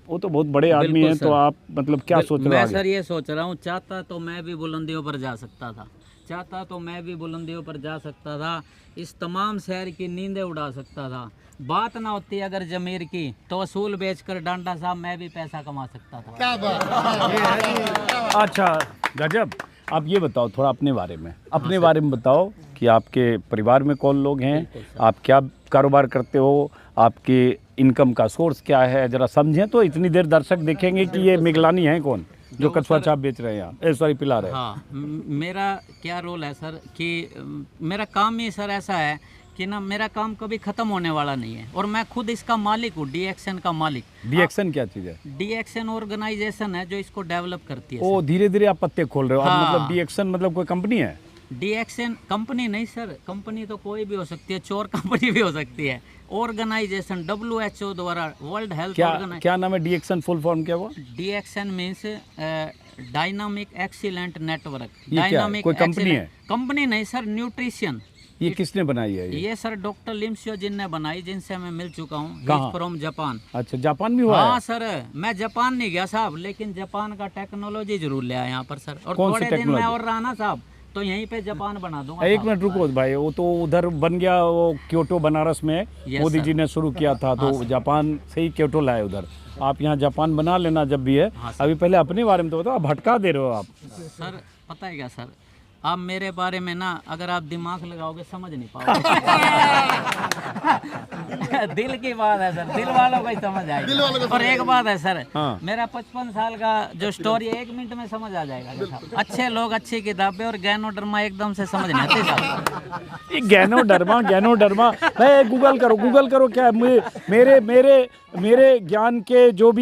वो तो बहुत बड़े आदमी हैं, तो आप मतलब क्या सोच रहे हो? मैं सर ये सोच रहा हूँ, चाहता तो मैं भी बुलंदियों पर जा सकता था, चाहता तो मैं भी बुलंदियों पर जा सकता था, इस तमाम शहर की नींदें उड़ा सकता था। बात ना होती अगर जमीर की तो असूल बेचकर डांडा साहब मैं भी पैसा कमा सकता था। क्या बात। अच्छा, गजब। आप ये बताओ थोड़ा अपने बारे में, अपने बारे में बताओ कि आपके परिवार में कौन लोग हैं, आप क्या कारोबार करते हो, आपके इनकम का सोर्स क्या है, जरा समझें तो इतनी देर दर्शक देखेंगे कि ये मिगलानी है कौन जो कछुआ छाप बेच रहे हैं यहाँ, सॉरी पिला रहे हैं। हाँ, मेरा क्या रोल है सर कि मेरा काम ही सर ऐसा है कि ना मेरा काम कभी ख़त्म होने वाला नहीं है और मैं खुद इसका मालिक हूँ, डीएक्शन का मालिक। डीएक्शन क्या चीज़ है? डीएक्शन ऑर्गेनाइजेशन है जो इसको डेवलप करती है। ओ, धीरे धीरे आप पत्ते खोल रहे हो। हाँ। आप मतलब डीएक्शन मतलब कोई कंपनी है? डीएक्शन कंपनी नहीं सर, कंपनी तो कोई भी हो सकती है, चोर कंपनी भी हो सकती है। ऑर्गेनाइजेशन WHO द्वारा, वर्ल्ड हेल्थ ऑर्गेनाइजेशन। क्या नाम है डीएक्शन? फुल फॉर्म क्या हुआ? डीएक्शन मीन्स डायनामिक एक्सीलेंट नेटवर्क। ये क्या है? कोई कंपनी है? कंपनी नहीं सर, न्यूट्रिशन। ये किसने बनाई है? ये सर डॉक्टर लिम्सियो जिनने बनाई, जिनसे मैं मिल चुका हूँ। कहाँ? From Japan. अच्छा, जापान भी हुआ है? हाँ सर, मैं जापान नहीं गया साहब, लेकिन जापान का टेक्नोलॉजी जरूर ले आया यहाँ पर सर। और कौन सी थोड़े दिन मैं टेक्नोलॉजी? और रहा ना साहब तो यहीं पे जापान बना दूंगा। एक मिनट रुको भाई, वो तो उधर बन गया, वो क्योटो बनारस में मोदी जी ने शुरू किया था, तो जापान से ही क्योटो लाए उधर। आप यहाँ जापान बना लेना जब भी है। अभी पहले अपने बारे में तो बताओ, आप भटका दे रहे हो आप। सर पता है क्या सर, आप मेरे बारे में ना अगर आप दिमाग लगाओगे समझ नहीं पाओगे। दिल की बात है सर, दिल वालों को ही समझ आएगी। और एक बात है सर, हाँ। मेरा 55 साल का जो स्टोरी है 1 मिनट में समझ आ जाएगा साहब। अच्छे लोग, अच्छी किताबें और गैनोडर्मा एकदम से समझ नहीं आती साहब। ये गैनोडर्मा भाई गूगल करो क्या है? मेरे ज्ञान के जो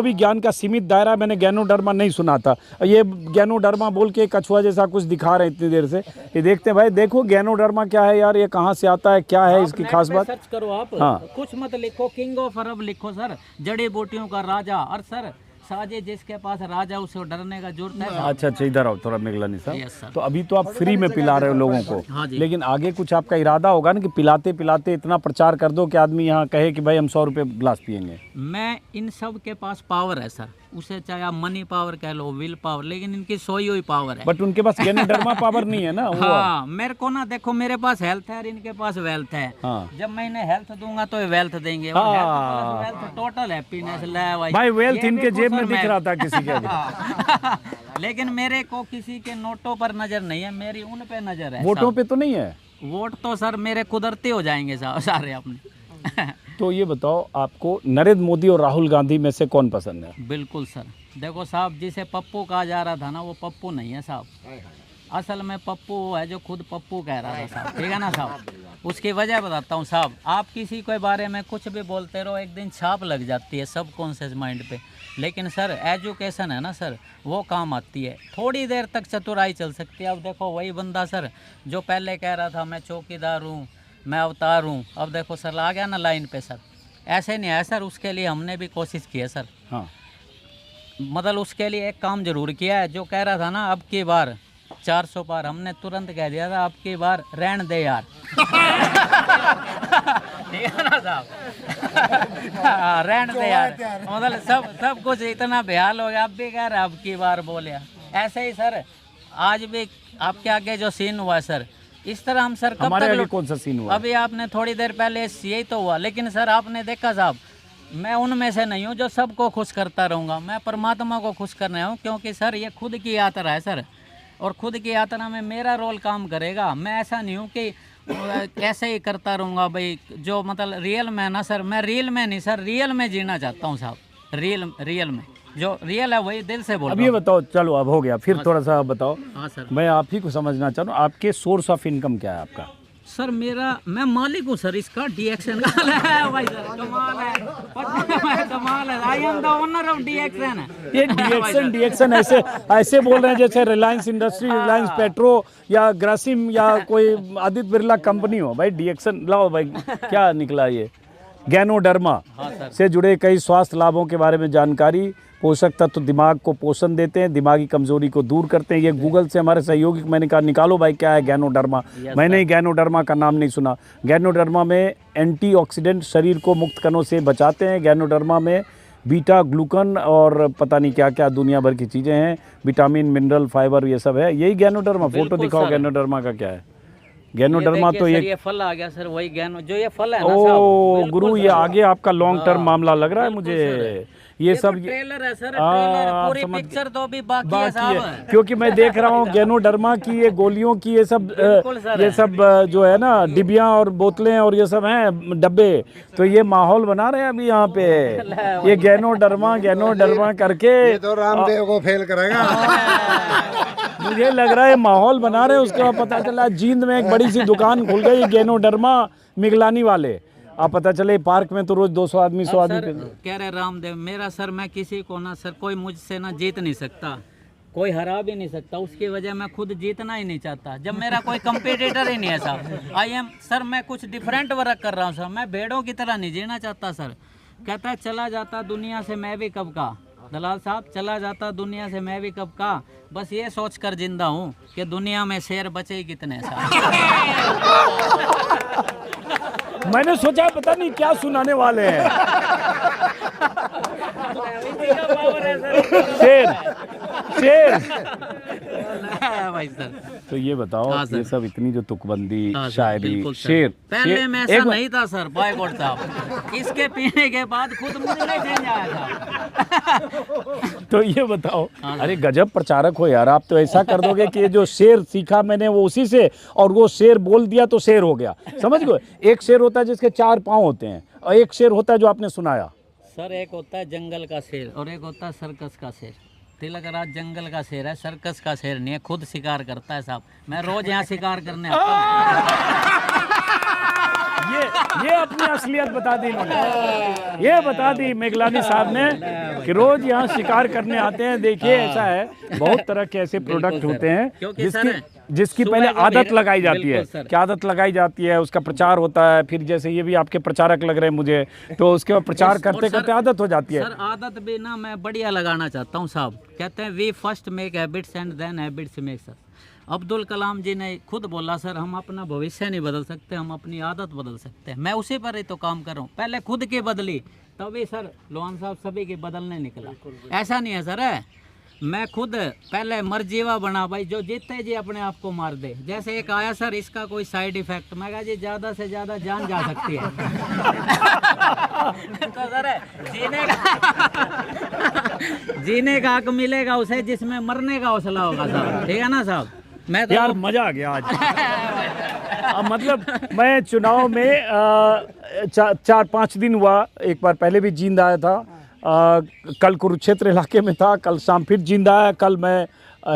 भी ज्ञान का सीमित दायरा, मैंने गैनोडर्मा नहीं सुना था। ये गैनोडर्मा बोल के कछुआ जैसा कुछ दिखा रहे हैं इतनी देर से। ये देखते हैं भाई, देखो गैनोडर्मा क्या है यार, ये कहाँ से आता है, क्या है इसकी खास बात? सर्च करो आप। हाँ। कुछ मत लिखो, किंग ऑफ अरब लिखो सर, जड़ी बूटियों का राजा। और सर साजे जिसके पास राजा उसे डरने का जरूरत है। अच्छा, इधर आओ थोड़ा मिगलानी यस साहब। सर। तो अभी तो आप फ्री में पिला रहे हो लोगों को, हाँ जी। लेकिन आगे कुछ आपका इरादा होगा ना कि पिलाते पिलाते इतना प्रचार कर दो कि आदमी यहाँ कहे कि भाई हम 100 रुपये गिलास पियेंगे। मैं इन सब के पास पावर है सर, उसे चाहे आप मनी पावर कह लो, विल पावर, लेकिन इनकी सोई हुई पावर है। बट उनके पास गैनोडर्मा पावर नहीं है ना वो। हाँ, मेरे को ना देखो, मेरे पास हेल्थ है और इनके पास वेल्थ है। हाँ। जब मैं इन्हें हेल्थ दूंगा तो ये वेल्थ देंगे। हाँ। वेल्थ टोटल हैप्पीनेस ले भाई वेल्थ ये इनके देखो जेब सर, में दिख मैं- रहा था किसी के। लेकिन मेरे को किसी के नोटों पर नजर नहीं है, मेरी उन पे नजर है। वोटों पे तो नहीं है? वोट तो सर मेरे कुदरती हो जाएंगे सारे अपने। तो ये बताओ, आपको नरेंद्र मोदी और राहुल गांधी में से कौन पसंद है? बिल्कुल सर, देखो साहब, जिसे पप्पू कहा जा रहा था ना, वो पप्पू नहीं है साहब। असल में पप्पू वो है जो खुद पप्पू कह रहा था साहब, ठीक है ना साहब। उसकी वजह बताता हूँ साहब, आप किसी के बारे में कुछ भी बोलते रहो, एक दिन छाप लग जाती है सबकॉन्शियस माइंड पे। लेकिन सर एजुकेशन है ना सर, वो काम आती है। थोड़ी देर तक चतुराई चल सकती है। अब देखो वही बंदा सर जो पहले कह रहा था मैं चौकीदार हूँ, मैं अवतार हूँ, अब देखो सर आ गया ना लाइन पे सर। ऐसे नहीं है सर, उसके लिए हमने भी कोशिश की है सर। हाँ। मतलब उसके लिए एक काम जरूर किया है। जो कह रहा था ना अब की बार 400 पार, हमने तुरंत कह दिया था अब की बार रहन दे यार। ठीक है ना साहब। रहन दे यार, मतलब सब कुछ इतना बेहाल हो गया, अब भी कह रहा अब की बार बोलिया। ऐसे ही सर आज भी आपके आगे जो सीन हुआ सर, इस तरह हम सर कब हमारे आगे तक कौन सा सीन हुआ? अभी आपने थोड़ी देर पहले यही तो हुआ। लेकिन सर आपने देखा साहब, मैं उनमें से नहीं हूँ जो सबको खुश करता रहूँगा, मैं परमात्मा को खुश करने हूँ। क्योंकि सर ये खुद की यात्रा है सर, और खुद की यात्रा में मेरा रोल काम करेगा। मैं ऐसा नहीं हूँ कि ऐसे ही करता रहूँगा भाई। जो मतलब रियल में ना सर, मैं रियल में नहीं सर, रियल में जीना चाहता हूँ साहब। रियल में जो रियल है वही दिल से बोल अब रहा ये हूँ। बताओ, चलो अब हो गया, फिर थोड़ा सा बताओ। हाँ सर। मैं आप ही को समझना चाह रहा हूँ, आपके सोर्स ऑफ इनकम क्या है आपका? सर मैं मालिक हूँ सर इसका, डीएक्शन का। भाई सर कमाल है, कमाल है। I am the owner of D action. ये डीएक्शन ऐसे बोल रहे हैं जैसे रिलायंस इंडस्ट्री, रिलायंस पेट्रो या ग्रासिम या कोई आदित्य बिरला कंपनी हो। भाई डीएक्शन लाओ भाई, क्या निकला ये? गैनोडर्मा से जुड़े कई स्वास्थ्य लाभों के बारे में जानकारी। पोषक तत्व दिमाग को पोषण देते हैं, दिमागी कमजोरी को दूर करते हैं। ये गूगल से हमारे सहयोगी, मैंने कहा निकालो भाई क्या है गैनोडर्मा। मैंने ही गैनोडर्मा का नाम नहीं सुना। गैनोडर्मा में एंटीऑक्सीडेंट शरीर को मुक्त कणों से बचाते हैं। गैनोडर्मा में बीटा ग्लूकन और पता नहीं क्या क्या दुनिया भर की चीज़ें हैं, विटामिन मिनरल फाइबर ये सब है। यही गैनोडर्मा, फोटो बिल्कुल दिखाओ सर। गैनोडर्मा का क्या है। गैनोडर्मा तो ये ये फल आ गया सर, वही गैनो जो ये फल है ना ओ साहब, गुरु, ये आगे आपका लॉन्ग टर्म मामला लग रहा है मुझे। ये सब तो ट्रेलर है सर, हाँ, ट्रेलर, पूरी समझ पिक्चर तो अभी बाकी है बाकी साहब। है, क्योंकि मैं देख रहा हूँ गैनोडर्मा की ये गोलियों की ये सब बिल्कुल सर ये है। सब जो है ना डिबियाँ और बोतलें और ये सब हैं डब्बे, तो ये माहौल बना रहे हैं अभी यहाँ पे ये गैनोडर्मा करके। ये तो रामदेव को फेल करेगा। मुझे लग रहा है माहौल बना रहे हैं। उसके बाद पता चला जींद में एक बड़ी सी दुकान खुल गई गैनोडर्मा मिगलानी वाले। अब पता चले पार्क में तो रोज 200 आदमी 100 आदमी सर कह रहे रामदेव, मेरा सर मैं किसी को ना सर, कोई मुझसे ना जीत नहीं सकता, कोई हरा भी नहीं सकता, उसकी वजह मैं खुद जीतना ही नहीं चाहता। जब मेरा कोई कंपटीटर ही नहीं है साहब, आई एम सर, मैं कुछ डिफरेंट वर्क कर रहा हूँ सर, मैं भेड़ों की तरह नहीं जीना चाहता सर। कहता है चला जाता दुनिया से मैं भी कब का, दलाल साहब चला जाता दुनिया से मैं भी कब का, बस ये सोच कर जिंदा हूँ कि दुनिया में शेर बचे ही कितने साहब। मैंने सोचा पता नहीं क्या सुनाने वाले हैं। शेर शेर भाई सर तो ये बताओ, हाँ सर। ये सब इतनी जो तुकबंदी हाँ सर, शायरी बिल्कुल सर। शेर पहले शेर- में एक ऐसा बार- नहीं था सर बायगोट साहब, इसके पीने के बाद खुद मुझे नहीं चेंज आया था। तो ये बताओ, हाँ अरे गजब प्रचारक हो यार आप, तो ऐसा कर दोगे कि ये जो शेर सीखा मैंने वो उसी से, और वो शेर बोल दिया तो शेर हो गया, समझ गए। एक शेर होता है जिसके 4 पाँव होते हैं, और एक शेर होता है जो आपने सुनाया। सर एक होता है जंगल का शेर और एक होता है सर्कस का शेर। तिलक राज जंगल का शेर है, सर्कस का शेर नहीं है, खुद शिकार करता है साहब। मैं रोज यहाँ शिकार करने आता हूँ। ये अपनी असलियत बता दी इन्होंने, ये बता दी मेघलानी साहब ने कि रोज यहाँ शिकार करने आते हैं। देखिए ऐसा है, बहुत तरह के ऐसे प्रोडक्ट सर। होते हैं क्योंकि सर, जिसकी सुबह पहले जब आदत मेरे- लगाई जाती है। बिल्कुल सर। क्या आदत लगाई जाती है, उसका प्रचार होता है, फिर जैसे ये भी आपके प्रचारक लग रहे हैं मुझे, तो उसके बाद प्रचार और करते सर- करते आदत हो जाती है। सर आदत भी ना मैं बढ़िया लगाना चाहता हूँ साहब। कहते हैं we first make habits and then habits makes us. Abdul Kalam ji ने खुद बोला सर, हम अपना भविष्य नहीं बदल सकते, हम अपनी आदत बदल सकते हैं। मैं उसी पर ही तो काम कर रहा हूँ, पहले खुद की बदली, तभी सर लोहान साहब सभी के बदलने निकला। ऐसा नहीं है सर, मैं खुद पहले मरजीवा बना भाई, जो जीते जी अपने आप को मार दे। जैसे एक आया सर, इसका कोई साइड इफेक्ट, मैं कहा जी ज़्यादा से ज़्यादा जान जा सकती है। तो सर जीने का हक मिलेगा उसे जिसमें मरने का हौसला होगा साहब, ठीक है ना साहब। मैं तो यार मजा आ गया आज। मतलब मैं चुनाव में 4-5 दिन हुआ, एक बार पहले भी जींद आया था, कल कुरुक्षेत्र इलाके में था, कल शाम फिर जींद आया, कल मैं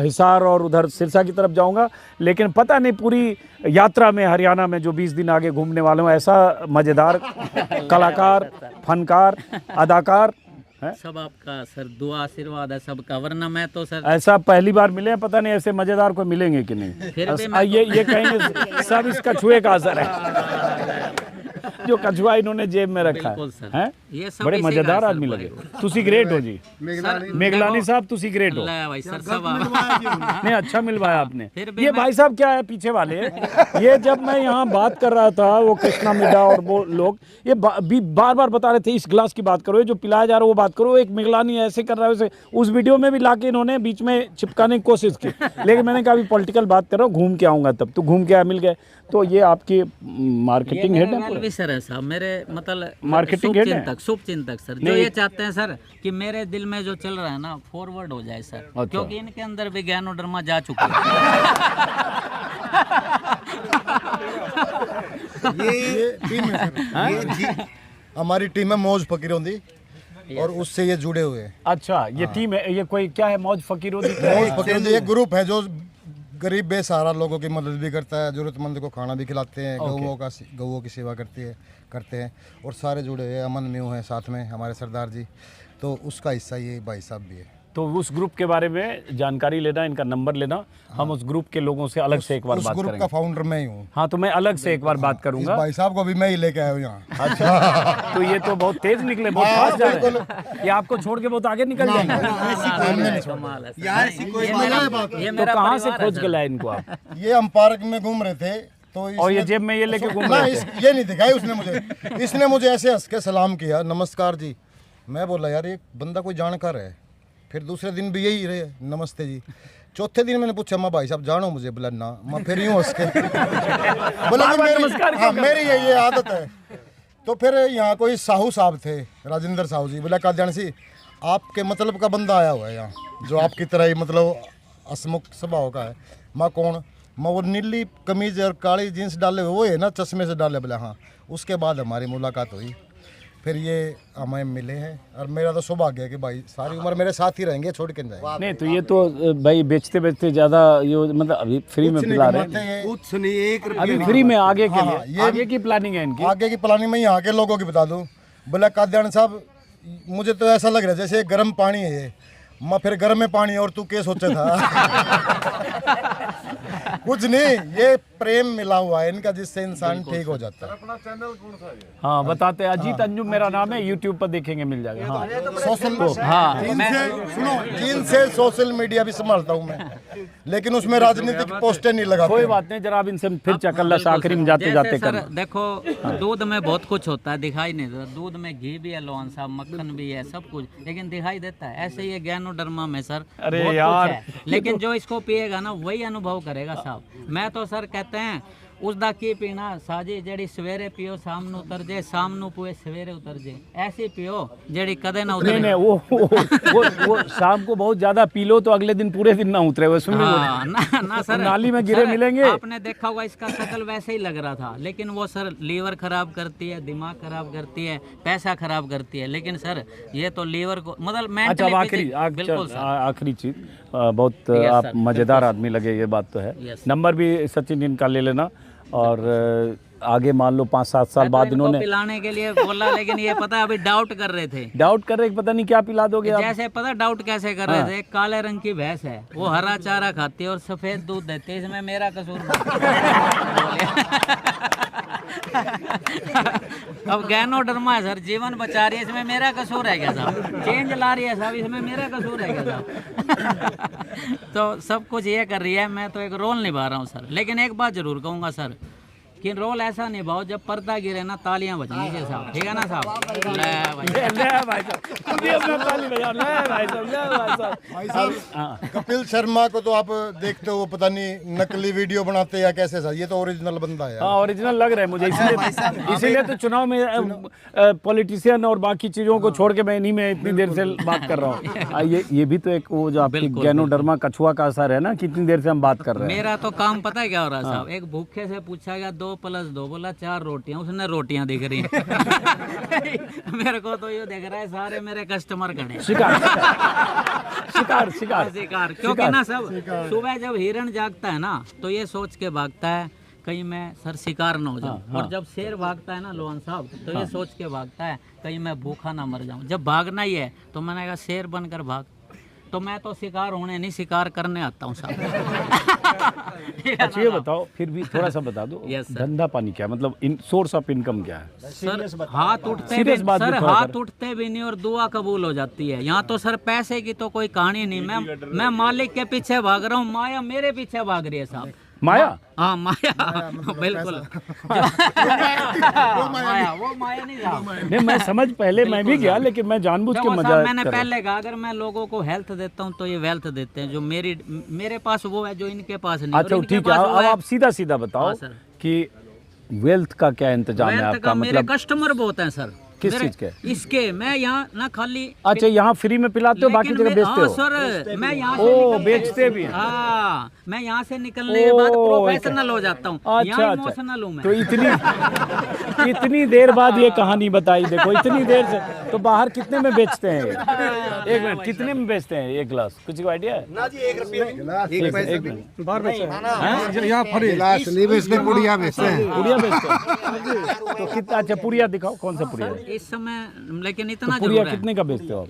हिसार और उधर सिरसा की तरफ जाऊंगा। लेकिन पता नहीं पूरी यात्रा में हरियाणा में जो 20 दिन आगे घूमने वाला हूँ, ऐसा मज़ेदार कलाकार, फनकार, अदाकार है। सब आपका सर दुआ आशीर्वाद है सबका, वरना मैं तो सर ऐसा पहली बार मिले हैं, पता नहीं ऐसे मज़ेदार कोई मिलेंगे कि नहीं। फिर भी मैं ये कहेंगे सब इस कछुए का असर है, जो कछुआ इन्होंने जेब में रखा बिल्कुल सर। है। ये सब बड़े इसी का मजेदार असर आदमी पर लगे। है। तुसी ग्रेट हो जी, मेघलानी साहब, तुसी ग्रेट हो। अल्लाह भाई सर सब आप नहीं अच्छा मिलवाया आपने। फिर भी ये भाई साहब क्या है पीछे वाले, ये जब मैं यहाँ बात कर रहा था, वो कृष्णा मिड्डा और वो लोग ये बार बार बता रहे थे इस गिलास की बात करो, ये जो पिलाया जा रहा है वो बात करो, एक मेघलानी ऐसे कर रहा है वैसे। उस वीडियो में भी लाके इन्होंने बीच में चिपकाने की कोशिश की, लेकिन मैंने कहा अभी पॉलिटिकल बात कर रहा हूँ, घूम के आऊँगा तब। तो घूम के आया, मिल गए। तो ये आपकी मार्केटिंग हेड है, वेल विशर है साहब, मेरे मतलब मार्केटिंग हेड है? शुभ चिंतक सर, जो ये चाहते हैं सर कि मेरे दिल में जो चल रहा है ना फॉरवर्ड हो जाए सर। अच्छा। क्योंकि इनके अंदर भी गैनोडर्मा जा चुका है। ये टीम है सर, ये जी हमारी टीम है मौज फकीरों दी, और उससे ये जुड़े हुए हैं। अच्छा ये टीम है, ये कोई क्या है, मौज फकीरों दी क्या मौज है? फकीरों दी एक ग्रुप है जो गरीब बेसहारा लोगों की मदद भी करता है, जरूरतमंद को खाना भी खिलाते हैं, गऊओं की सेवा करते हैं, और सारे जुड़े हुए हैं। अमन म्यू है साथ में हमारे सरदार जी, तो उसका हिस्सा ये भाई साहब भी है। तो उस ग्रुप के बारे में जानकारी लेना, इनका नंबर लेना, हम उस ग्रुप के लोगों से अलग से एक बार उस बात ग्रुप करेंगे। का फाउंडर मैं ही हूँ। हाँ तो मैं अलग से एक बार बात इस करूंगा। भाई साहब को भी मैं ही लेके आया हूँ यहाँ। अच्छा तो ये तो बहुत तेज निकले, बहुत फास्ट जा रहे हैं। ये आपको छोड़ के बहुत आगे निकल जाएंगे। कमाल है सर। ये तो मेरा कहाँ से परिवार है खोज सर। के लाए इनको आप? ये हम पार्क में घूम रहे थे, तो और ये जेब में ये लेके घूम ना रहे थे? ये नहीं दिखाई उसने मुझे, इसने मुझे ऐसे हंस के सलाम किया, नमस्कार जी, मैं बोला यार ये बंदा कोई जानकार है। फिर दूसरे दिन भी यही रहे, नमस्ते जी। चौथे दिन मैंने पूछा मैं भाई साहब जानो मुझे, बोला ना। मैं फिर यूँ हंस के बोला हाँ मेरी ये आदत है। तो फिर यहाँ कोई साहू साहब थे, राजेंद्र साहू जी। बोला काद्यान सी आपके मतलब का बंदा आया हुआ है यहाँ, जो आपकी तरह ही मतलब हसमुख स्वभाव का है। मैं कौन? मैं वो नीली कमीज और काली जीन्स डाले हुए वो है ना, चश्मे से डाले। बोला हाँ। उसके बाद हमारी मुलाकात हुई, फिर ये हमें मिले हैं। और मेरा तो सौभाग्य है कि भाई सारी उम्र मेरे साथ ही रहेंगे, छोड़ के नहीं जाएंगे। नहीं तो ये तो भाई बेचते बेचते ज़्यादा ये मतलब अभी फ्री में पिला रहे हैं, कुछ नहीं, 1 रुपया अभी फ्री में। आगे के हाँ, लिए आगे की प्लानिंग है इनकी। आगे की प्लानिंग मैं यहाँ के लोगों की बता दूँ। बोला काद्यान साहब मुझे तो ऐसा लग रहा है जैसे गर्म पानी है ये। मैं फिर गर्म में पानी और तू क्या सोचा था? कुछ नहीं, ये प्रेम मिला हुआ है इनका, जिससे इंसान ठीक हो जाता है। अपना चैनल कौन सा है? हाँ बताते हैं। अजीत अंजुम मेरा नाम है, यूट्यूब पर देखेंगे, मिल जाएगा। हाँ सोशल हाँ जीन से सोशल मीडिया भी संभालता हूँ मैं, लेकिन उसमें राजनीतिक पोस्टर नहीं लगाता। कोई बात नहीं, जरा आप इनसे फिर चकल्ला आखिरी में जाते जाते सर कर। देखो दूध में बहुत कुछ होता है, दिखाई नहीं देता। दूध में घी भी है लोहान साहब, मक्खन भी है, सब कुछ, लेकिन दिखाई देता है। ऐसे ही गैनोडर्मा में सर अरे बहुत यार, कुछ है, लेकिन जो इसको पिएगा ना वही अनुभव करेगा साहब। मैं तो सर कहते हैं उसदा की पीना साजी जेड़ी सवेरे पियो शाम ਨੂੰ उतर जे, शाम ਨੂੰ पुए सवेरे उतर जे। ऐसी पियो जेड़ी कदे ना उतरे। नहीं वो शाम को बहुत ज्यादा पी लो तो अगले दिन पूरे दिन ना उतरे वो हाँ, ना सर नाली में गिरे मिलेंगे। आपने देखा होगा इसका शक्ल वैसे ही लग रहा था, लेकिन वो सर लीवर खराब करती है, दिमाग खराब करती है, पैसा खराब करती है। लेकिन सर ये तो लीवर को मतलब अच्छा आखिरी चीज, बहुत आप मजेदार आदमी लगे, ये बात तो है। नंबर भी सचिन इनका ले लेना, और आगे मान लो 5-7 साल बाद इन्होंने पिलाने के लिए बोला, लेकिन ये पता अभी डाउट कर रहे थे। डाउट कर रहे पता नहीं क्या पिला दोगे आप। जैसे पता डाउट कैसे कर रहे थे, काले रंग की भैंस है, वो हरा चारा खाती है और सफेद दूध देती है, इसमें मेरा कसूर अब गैनोडर्मा है सर, जीवन बचा रही है, इसमें मेरा कसूर है क्या साहब? चेंज ला रही है साहब, इसमें मेरा कसूर है क्या साहब? तो सब कुछ ये कर रही है, मैं तो एक रोल निभा रहा हूँ सर। लेकिन एक बात जरूर कहूँगा सर कि रोल ऐसा निभाओ जब पर्दा गिरे ना तालियां बजनी चाहिए साहब, ठीक है ना साहब? ले भाई साहब कपिल शर्मा को तो आप देखते हो, वो पता नहीं नकली वीडियो बनाते हैं या कैसे साहब, ये तो ओरिजिनल बंदा है। हाँ ओरिजिनल लग रहा है मुझे, इसीलिए तो चुनाव में पॉलिटिशियन और बाकी चीजों को छोड़ के मैं इन्हीं में इतनी देर से बात कर रहा हूँ। ये भी तो एक वो जो आपकी गैनोडर्मा कछुआ का असर है ना, कितनी देर से हम बात कर रहे हैं। मेरा तो काम पता है क्या हो रहा है साहब, एक भूखे से पूछा गया 2 + 2, बोला 4 रोटियां, उसने रोटियां दिख रही हैं। मेरे को तो ये दिख रहा है सारे मेरे कस्टमर खड़े। शिकार शिकार शिकार शिकार क्योंकि ना सब सुबह जब हिरण जागता है ना तो ये सोच के भागता है कहीं मैं सर शिकार ना हो जाऊं। और जब शेर भागता है ना लोहान साहब तो ये सोच के भागता है कहीं मैं भूखा ना मर जाऊं। जब भागना ही है तो मैंने कहा शेर बनकर भाग। तो मैं तो शिकार होने नहीं, शिकार करने आता हूँ साहब। अच्छा ये बताओ फिर भी थोड़ा सा बता दो, धंधा पानी क्या मतलब, सोर्स ऑफ इनकम क्या है? सर हाथ उठते भी सर हाथ उठते भी नहीं और दुआ कबूल हो जाती है। यहाँ तो सर पैसे की तो कोई कहानी नहीं। मैं मालिक के पीछे भाग रहा हूँ, माया मेरे पीछे भाग रही है साहब। माया? हाँ माया बिल्कुल। वो माया नहीं था। नहीं मैं समझ, पहले मैं भी गया लेकिन मैं जानबूझ के मजा मैंने पहले कहा अगर मैं लोगों को हेल्थ देता हूँ तो ये वेल्थ देते हैं, जो मेरे पास वो है जो इनके पास नहीं। अच्छा ठीक है, अब आप सीधा सीधा बताओ कि वेल्थ का क्या इंतजाम है आपका? मेरे कस्टमर बहुत हैं सर। किस चीज के? इसके मैं यहाँ ना खाली। अच्छा यहाँ फ्री में पिलाते हो, बाकी जगह बेचते हो? सर मैं यहाँ से बेचते भी हैं। हाँ मैं यहाँ से निकलने के बाद प्रोफेशनल हो जाता हूँ। अच्छा इमोशनल हूँ मैं। तो इतनी देर बाद ये कहानी बताई, देखो इतनी देर से। तो बाहर कितने में बेचते हैं? एक मिनट, कितने में बेचते हैं एक गिलास? कुछ को आइडिया है? ना जी 1 रुपया बाहर पुड़िया बेचते हैं। पुड़िया बेचते हैं तो कितना? अच्छा पुड़िया दिखाओ, कौन सा पुड़िया है इस समय? लेकिन इतना तो पुड़िया कितने का बेचते हो आप?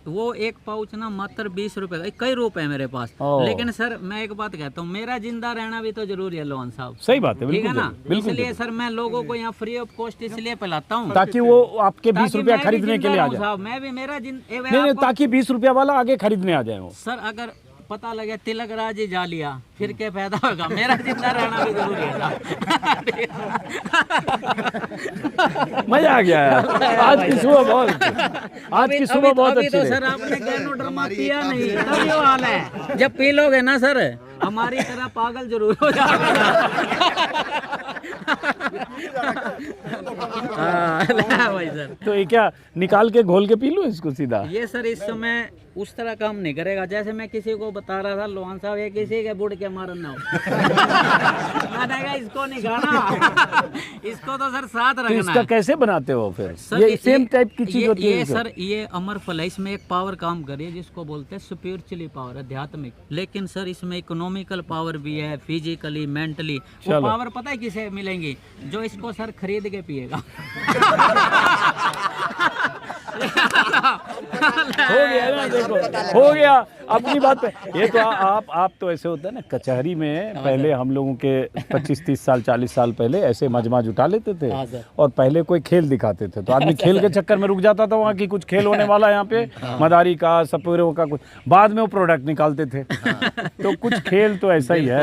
वो एक पाउच ना मात्र 20 रुपए का, कई रुपए है मेरे पास। लेकिन सर मैं एक बात कहता हूँ, मेरा जिंदा रहना भी तो जरूरी है लोहान साहब। सही बात है, ठीक है ना? इसलिए सर मैं लोगों को यहाँ फ्री ऑफ कॉस्ट इसलिए पिलाता हूँ ताकि वो आपके 20 रुपया खरीदने के लिए आ जाए। मैं भी मेरा नहीं, ताकि 20 रुपया वाला आगे खरीदने आ जाए। सर अगर पता लगे तिलक राज ही जा लिया, फिर क्या फायदा होगा? मेरा जिंदा रहना भी जरूरी है। मजा आ गया यार। आज की सुबह बहुत अभी अच्छी तो रही। सर आपने गैनोडर्मा पिया नहीं, तभी वो हाल है। जब पी लोगे ना सर, हमारी तरह पागल जरूर हो जाएगा। भाई सर, तो ये क्या निकाल के घोल के पी लूं इसको सीधा? ये सर इस समय उस तरह काम नहीं करेगा जैसे मैं किसी को बता रहा था, लोहान साहब ये किसी के बुढ़ के मारना हो। मैंने कहा इसको नहीं खाना, इसको तो सर साथ तो रखना इसका है। कैसे बनाते हो फिर? सर, ये सेम टाइप की चीज होती है ये इसमें? सर ये अमर फल है, इसमें एक पावर काम करिए जिसको बोलते हैं स्पिरिचुअली पावर, आध्यात्मिक। लेकिन सर इसमें इकोनॉमिकल पावर भी है, फिजिकली, मेंटली। वो चलो। पावर पता है किसे मिलेंगी? जो इसको सर खरीद के पिएगा। हो गया ना, देखो हो गया अपनी बात पे। ये तो आप तो ऐसे होता है ना, कचहरी में पहले हम लोगों के 25-30 साल 40 साल पहले ऐसे मजमा जुटा लेते थे हाँ सर। और पहले कोई खेल दिखाते थे तो आदमी खेल के चक्कर में रुक जाता था, वहाँ की कुछ खेल होने वाला है यहाँ पे, मदारी का, सपेरों का कुछ, बाद में वो प्रोडक्ट निकालते थे। तो कुछ खेल तो ऐसा ही है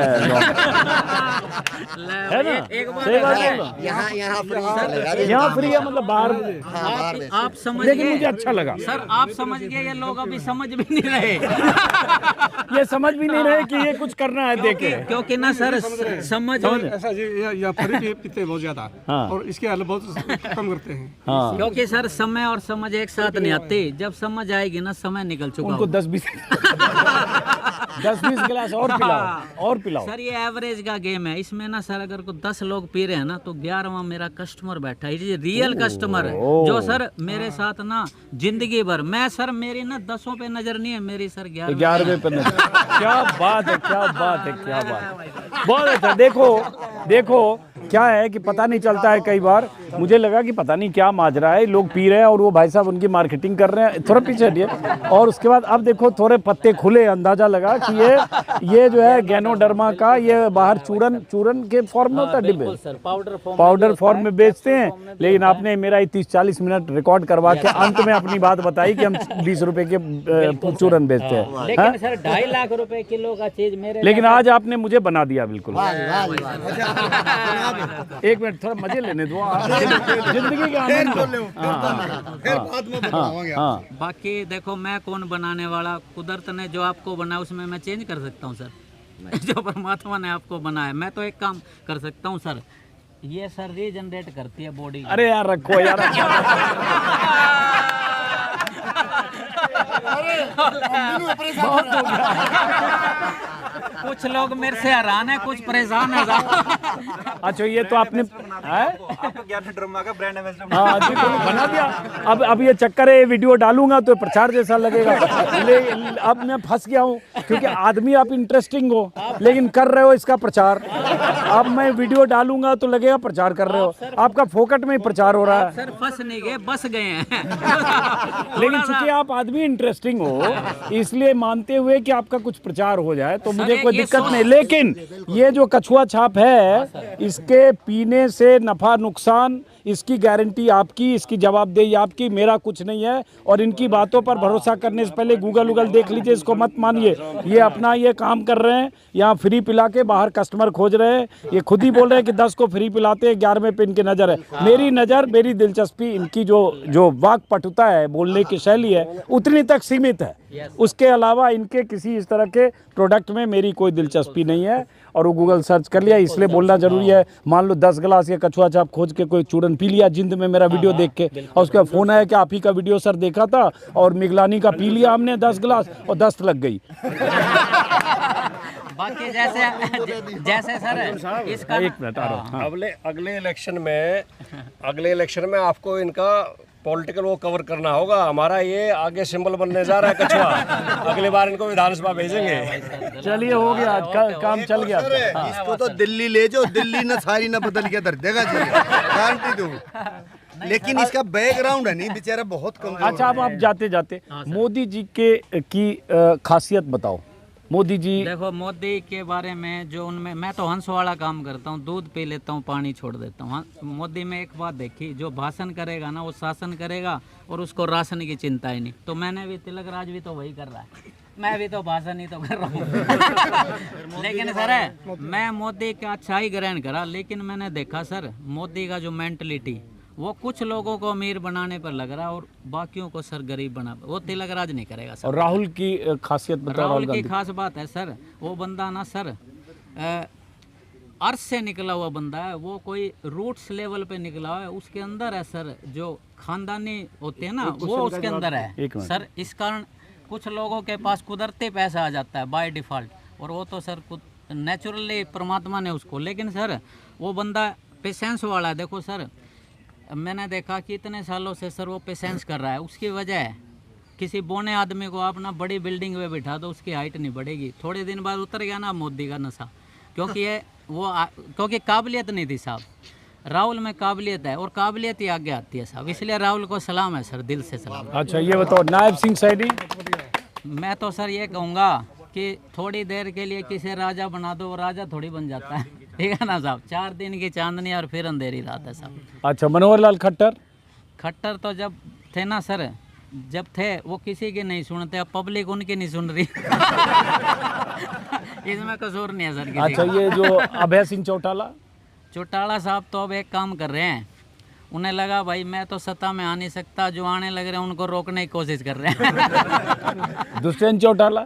ना? एक बात सही बात है, बोल रहा हूँ। यहाँ यहाँ फ्री है मतलब बाहर। आप समझ लेकिन गए मुझे अच्छा लगा। सर, आप समझ गए, ये लोग अभी समझ भी नहीं रहे। ये समझ भी नहीं रहे कि ये कुछ करना है देखे। क्योंकि ना सर समझ ऐसा जी या फ्री पीते हैं बहुत ज्यादा, हाँ। और इसके हाल बहुत कम करते हैं। हाँ, क्योंकि सर समय और समझ एक साथ नहीं आते। जब समझ आएगी ना, समय निकल चुका उनको होगा। 10-20 गिलास और पिलाओ। सर ये एवरेज का गेम है। इसमें ना सर अगर को 10 लोग पी रहे हैं ना, तो 11वां मेरा कस्टमर बैठा है, ये रियल कस्टमर है, जो सर मेरे साथ ना जिंदगी भर, मैं सर मेरी ना 10 पे नजर नहीं है, मेरी सर 11वें पे नहीं। क्या बात है, क्या बात है, क्या बात है। बहुत अच्छा। देखो क्या है कि पता नहीं चलता है कई बार। मुझे लगा कि पता नहीं क्या माजरा है, लोग पी रहे हैं और वो भाई साहब उनकी मार्केटिंग कर रहे हैं। थोड़ा पीछे हटिए। और उसके बाद अब देखो थोड़े पत्ते खुले, अंदाजा लगा कि ये जो है गैनोडर्मा का, ये बाहर चूरन के फॉर्म में होता है, डिब्बे सर पाउडर फॉर्म में बेचते हैं। लेकिन आपने मेरा 30-40 मिनट रिकॉर्ड करवा के अंत में अपनी बात बताई कि हम 20 रुपए के चूरन बेचते हैं। लेकिन सर 2.5 लाख रुपए किलो का चीज मेरे, लेकिन आज आपने मुझे बना दिया बिल्कुल। एक मिनट थोड़ा मजे लेने दो, जिंदगी का आनंद लो। हाँ। बाकी देखो मैं कौन बनाने वाला, कुदरत ने जो आपको बनाया उसमें मैं चेंज कर सकता हूँ सर। जो परमात्मा ने आपको बनाया, मैं तो एक काम कर सकता हूँ सर, ये सर रीजनरेट करती है बॉडी। अरे यार रखो यार। कुछ लोग मेरे से हैरान है, कुछ परेशान है। अच्छा ये तो आपने ड्रामा का ब्रांड एम्बेसडर हाँ जी तो बना दिया। अब ये चक्कर है, ये वीडियो डालूंगा तो प्रचार जैसा लगेगा। अब मैं फंस गया हूँ क्योंकि आदमी आप इंटरेस्टिंग हो लेकिन कर रहे हो इसका प्रचार। अब मैं वीडियो डालूंगा तो लगेगा प्रचार कर रहे हो, आपका फोकट में ही प्रचार हो रहा है। सर फंस नहीं गए, बस गए हैं। लेकिन चूंकि आप आदमी इंटरेस्टिंग हो इसलिए मानते हुए कि आपका कुछ प्रचार हो जाए तो मुझे कोई दिक्कत नहीं। लेकिन ये जो कछुआ छाप है, इसके पीने से नफा नुकसान इसकी गारंटी आपकी, इसकी जवाबदेही आपकी, मेरा कुछ नहीं है। और इनकी बातों पर भरोसा करने से पहले गूगल देख लीजिए, इसको मत मानिए। ये अपना ये काम कर रहे हैं, यहाँ फ्री पिला के बाहर कस्टमर खोज रहे हैं। ये खुद ही बोल रहे हैं कि 10 को फ्री पिलाते हैं, 11वें पे इनकी नज़र है। मेरी नज़र, मेरी दिलचस्पी, इनकी जो वाक पटुता है, बोलने की शैली है, उतनी तक सीमित है। उसके अलावा इनके किसी इस तरह के प्रोडक्ट में मेरी कोई दिलचस्पी नहीं है। और वो गूगल सर्च कर लिया, इसलिए बोलना जरूरी है। मान लो 10 गिलास या कछुआ छाप खोज के कोई चूरन पी लिया जिंद में मेरा वीडियो देख के, और उसका फोन आया कि आप ही का वीडियो सर देखा था और मिगलानी का पी लिया हमने 10 गिलास और दस्त लग गई। बाकी जैसे सर इसका एक मिनट आ रहा हूं। हाँ। अगले इलेक्शन में आपको इनका पॉलिटिकल वो कवर करना होगा। हमारा ये आगे सिंबल बनने जा रहा है कछुआ। अगली बार इनको विधानसभा भेजेंगे। चलिए हो गया, काम चल गया। इसको तो दिल्ली ले जाओ, दिल्ली ना सारी ना बदल के धर देगा जी, गारंटी दूं। लेकिन इसका बैकग्राउंड है नहीं, बेचारा बहुत कमजोर। अच्छा अब आप जाते जाते मोदी जी की खासियत बताओ। मोदी जी, देखो मोदी के बारे में जो उनमें, मैं तो हंस वाला काम करता हूँ, दूध पी लेता हूँ, पानी छोड़ देता हूँ। मोदी में एक बात देखी, जो भाषण करेगा ना वो शासन करेगा और उसको राशन की चिंता ही नहीं। तो मैंने भी, तिलक राज भी तो वही कर रहा है। मैं भी तो भाषण ही तो कर रहा हूँ। लेकिन सर मैं मोदी का अच्छा ही ग्रहण करा, लेकिन मैंने देखा सर मोदी का जो मेंटलिटी वो कुछ लोगों को अमीर बनाने पर लग रहा है और बाकियों को सर गरीब बना, वो तिलक राज नहीं करेगा सर। और राहुल की खासियत बताओ। राहुल की खास बात है सर, वो बंदा ना सर अर्थ से निकला हुआ बंदा है, वो कोई रूट्स लेवल पे निकला हुआ है, उसके अंदर है सर जो खानदानी होते हैं ना वो उसके अंदर है सर। इस कारण कुछ लोगों के पास कुदरती पैसा आ जाता है बाय डिफ़ॉल्ट, और वो तो सर नेचुरली परमात्मा ने उसको, लेकिन सर वो बंदा पेशेंस वाला है। देखो सर मैंने देखा कि इतने सालों से सर वो पेशेंस कर रहा है, उसकी वजह है किसी बोने आदमी को आप ना बड़ी बिल्डिंग में बिठा दो उसकी हाइट नहीं बढ़ेगी, थोड़े दिन बाद उतर गया ना मोदी का नशा, क्योंकि ये क्योंकि काबिलियत नहीं थी साहब। राहुल में काबिलियत है और काबिलियत ही आगे आती है साहब, इसलिए राहुल को सलाम है सर, दिल से सलाम। अच्छा ये बताओ नायब सिंह सैनी। मैं तो सर ये कहूँगा कि थोड़ी देर के लिए किसे राजा बना दो, वो राजा थोड़ी बन जाता है, ठीक है ना साहब। 4 दिन की चांदनी और फिर अंधेरी रात है साहब। अच्छा मनोहर लाल खट्टर। खट्टर तो जब थे ना सर, जब थे वो किसी की नहीं सुनते, अब पब्लिक उनकी नहीं सुन रही इसमें कसूर नहीं है सर किसी अच्छा ये जो अभय सिंह चौटाला। चौटाला साहब तो अब एक काम कर रहे हैं, उन्हें लगा भाई मैं तो सत्ता में आ नहीं सकता, जो आने लग रहे हैं उनको रोकने की कोशिश कर रहे हैं दुष्यंत चौटाला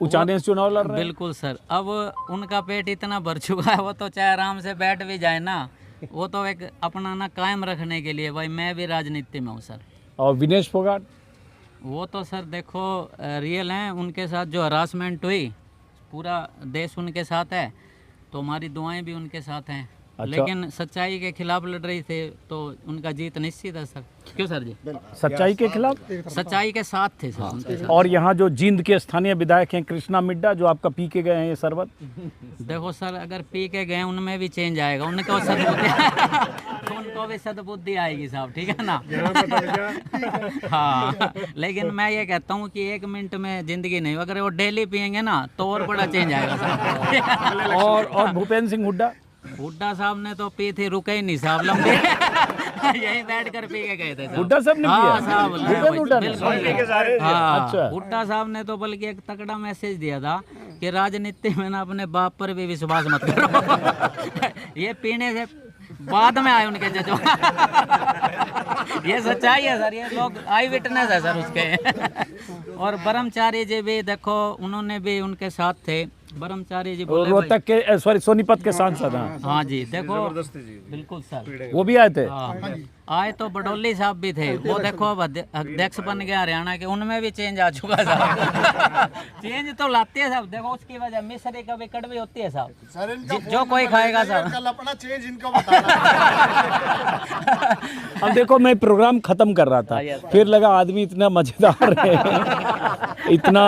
उचाने से चुनाव लड़ रहे हैं। बिल्कुल सर, अब उनका पेट इतना भर चुका है, वो तो चाहे आराम से बैठ भी जाए ना, वो तो एक अपना ना कायम रखने के लिए भाई मैं भी राजनीति में हूँ सर। और विनेश फोगाट। वो तो सर देखो रियल हैं, उनके साथ जो हरासमेंट हुई पूरा देश उनके साथ है, तो हमारी दुआएं भी उनके साथ हैं। अच्छा। लेकिन सच्चाई के खिलाफ लड़ रही थे तो उनका जीत निश्चित है सर। क्यों सर जी? सच्चाई के खिलाफ, सच्चाई के साथ थे सर उनके साथ। और यहाँ जो जींद के स्थानीय विधायक हैं कृष्णा मिड्डा, जो आपका पी के गए हैं ये शरबत। देखो सर अगर पी के गए उनमें भी चेंज आएगा, उनको उनको भी सद्बुद्धि आएगी साहब, ठीक है ना हाँ। लेकिन मैं ये कहता हूँ कि 1 मिनट में जिंदगी नहीं, अगर वो डेली पियेंगे ना तो और बड़ा चेंज आएगा साहब और भूपेंद्र सिंह हुड्डा। हुड्डा साहब ने तो पी थी, रुके ही नहीं साहब, लंबे यही बैठ कर पी के गए थे साहब। हुड्डा साहब ने हाँ किया? साहब भूपेंद्र हुड्डा ने? बिल्कुल। हाँ अच्छा। हुड्डा साहब ने तो बल्कि एक तगड़ा मैसेज दिया था कि राजनीति में ना अपने बाप पर भी विश्वास मत करो ये पीने से बाद में आए उनके जजों ये सच्चाई है सर, ये लोग आई विटनेस है सर उसके और ब्रह्मचारी जी भी देखो उन्होंने भी उनके साथ थे, ब्रह्मचारी जी बोले रोहतक के सॉरी सोनीपत के सांसद। हाँ जी देखो बिल्कुल सर, वो भी आए थे। हाँ आए तो बडोली साहब भी थे, वो देखो अब अध्यक्ष बन गया हरियाणा के, उनमें भी चेंज आ चुका है साहब चेंज तो लाते हैं साहब, देखो उसकी वजह मिश्री कभी कड़वी होती है साहब, जो कोई खाएगा साहब। कल अपना चेंज इनको बताना अब देखो मैं प्रोग्राम खत्म कर रहा था, फिर लगा आदमी इतना मजेदार है, इतना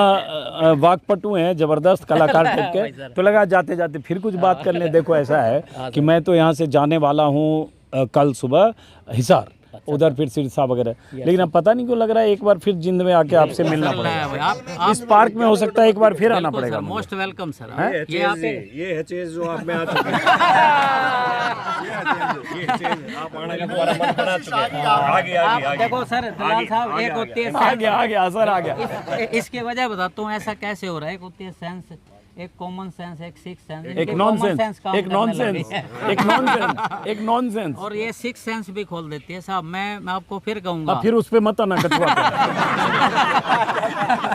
वाकपटु है, जबरदस्त कलाकार टाइप के, तो लगा जाते जाते फिर कुछ बात कर लें। देखो ऐसा है कि मैं तो यहाँ से जाने वाला हूँ कल सुबह हिसार, उधर फिर सिरसा वगैरह, लेकिन अब पता नहीं क्यों लग रहा है एक बार फिर जिंद में आके आपसे मिलना पड़ेगा। इस पार्क में हो सकता है एक बार फिर आना पड़ेगा। Most welcome sir. ये है चीज जो आप में आ चुकी है आप आने का तुम्हारा मन बना चुके हैं। आगे आगे देखो सर दलाल साहब, एक होती है आ गया असर आ गया। इसकी वजह बताता हूँ ऐसा कैसे हो रहा है। एक होती है सेंस, एक कॉमन सेंस, एक सिक्स सेंस, एक नॉनसेंस, एक नॉनसेंस, एक नॉनसेंस, एक नॉनसेंस, और ये सिक्स सेंस भी खोल देती है साहब। मैं आपको फिर कहूँगा, फिर उस पे मत आना कछुआ पे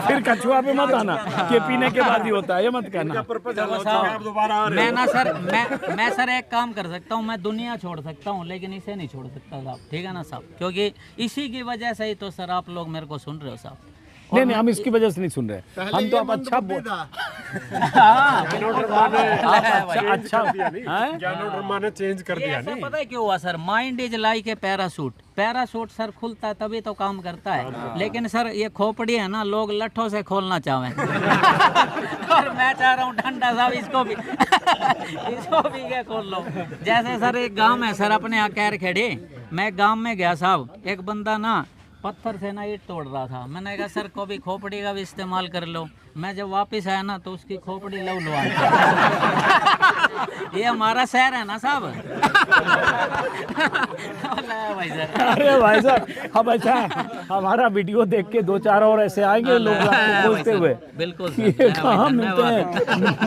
फिर कछुआ पे मत आना कि पीने के बाद ही होता है, ये मत कहना। मैं ना सर मैं सर एक काम कर सकता हूँ, मैं दुनिया छोड़ सकता हूँ लेकिन इसे नहीं छोड़ सकता साहब, ठीक है ना साहब, क्योंकि इसी की वजह से ही तो सर आप लोग मेरे को सुन रहे हो साहब। नहीं नहीं हम इसकी वजह से नहीं सुन रहे, हम तो आप अच्छा बोल ने चेंज कर दिया। ऐसा पता है क्यों हुआ sir? Mind is like a parachute, parachute sir खुलता है तभी तो काम करता है, लेकिन सर ये खोपड़ी है ना, लोग लट्ठों से खोलना चाहें और मैं चाह रहा हूँ ठंडा साहब इसको भी क्या खोल लो। जैसे सर एक गांव है सर अपने यहाँ कैर खेड़ी, मैं गांव में गया साहब, एक बंदा ना पत्थर से ना ईंट तोड़ रहा था, मैंने कहा सर को भी खोपड़ी का भी इस्तेमाल कर लो, मैं जब वापस आया ना तो उसकी खोपड़ी लव लो ये हमारा शहर है ना साहब भाई सर। अरे भाई साहब, हम अच्छा हमारा वीडियो देख के 2-4 और ऐसे आएंगे लोग आपको खोजते हुए। बिल्कुल सर, ये कहाँ मिलते हैं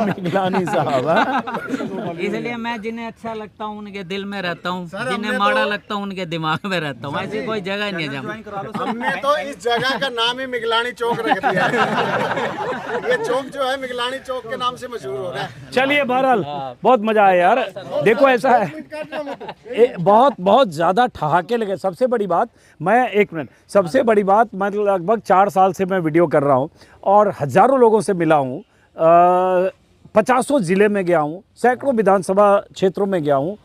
मिगलानी साहब, हाँ? इसलिए मैं जिन्हें अच्छा लगता हूँ उनके दिल में रहता हूँ, जिन्हें माड़ा लगता हूँ उनके दिमाग में रहता हूँ। ऐसी कोई जगह नहीं है जहाँ। हमने तो इस जगह का नाम ही मिगलानी चौक रख दिया है। ये चौक जो है मिगलानी चौक के नाम से मशहूर हो रहा है। चलिए बहरहाल बहुत मजा आया यार। देखो ऐसा है बहुत बहुत ज्यादा ठहाके लगे। सबसे बड़ी बात, मैं एक मिनट, सबसे बड़ी बात, मैं लगभग 4 साल से मैं वीडियो कर रहा हूँ और हजारों लोगों से मिला हूँ, 50 जिले में गया हूँ, सैकड़ों विधानसभा क्षेत्रों में गया हूँ,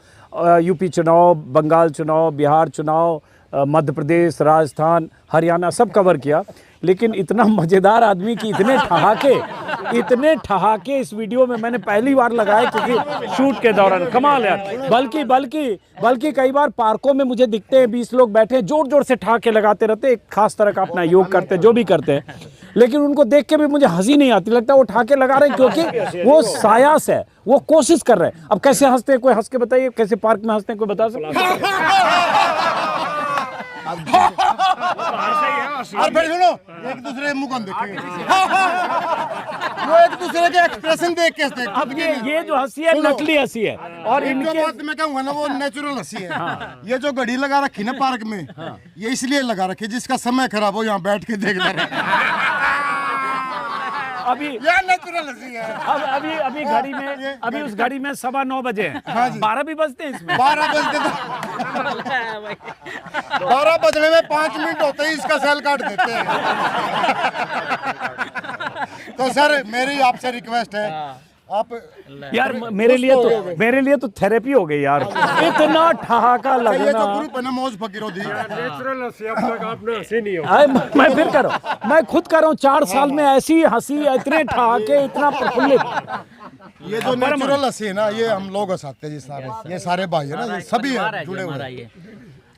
यूपी चुनाव, बंगाल चुनाव, बिहार चुनाव, मध्य प्रदेश, राजस्थान, हरियाणा सब कवर किया। लेकिन इतना मज़ेदार आदमी की इतने ठहाके इस वीडियो में मैंने पहली बार लगाए, क्योंकि शूट के दौरान कमाल यार। बल्कि कई बार पार्कों में मुझे दिखते हैं 20 लोग बैठे हैं, जोर जोर से ठहाके लगाते रहते हैं, एक खास तरह का अपना योग करते हैं, जो भी करते हैं, लेकिन उनको देख के भी मुझे हंसी नहीं आती। लगता है वो ठहाके लगा रहे हैं क्योंकि वो सायास है, वो कोशिश कर रहे हैं। अब कैसे हंसते हैं, कोई हंस के बताइए, कैसे पार्क में हंसते हैं, कोई बता सकते? और फिर सुनो, एक दूसरे के मुंह देखेंगे, वो एक दूसरे के एक्सप्रेशन देख के हंसते हैं। अब ये जो हंसी है नकली हंसी है, और इनके इनके बात मैं कहूँगा ना, वो नेचुरल हंसी है। ये जो घड़ी लगा रखी ना पार्क में, ये इसलिए लगा रखी जिसका समय खराब हो यहाँ बैठ के देखना रहे। अभी नेचुरल हंसी है। अभी घड़ी में, अभी उस घड़ी में 9:15 बजे हैं। 12 भी बजते हैं इसमें। 12 बजते तो 12 बजने में 5 मिनट होते ही इसका सेल काट देते हैं। तो सर मेरी आपसे रिक्वेस्ट है, आप यार मेरे लिए तो थेरेपी हो गई यार, इतना ठहाका ये जो लगना। ग्रुप है ना मौज फकीरों दी, नेचुरल हंसी अब तक आपने हंसी नहीं हो। मैं फिर कर रहा हूँ, मैं खुद कर रहा हूँ 4 साल में ऐसी हंसी, इतने ठहाके, इतना प्रफुल्लित। ये जो नेचुरल हंसी है ना, ये हम लोग हंसाते हैं जी, ये सारे भाई है ना, सभी जुड़े हुए।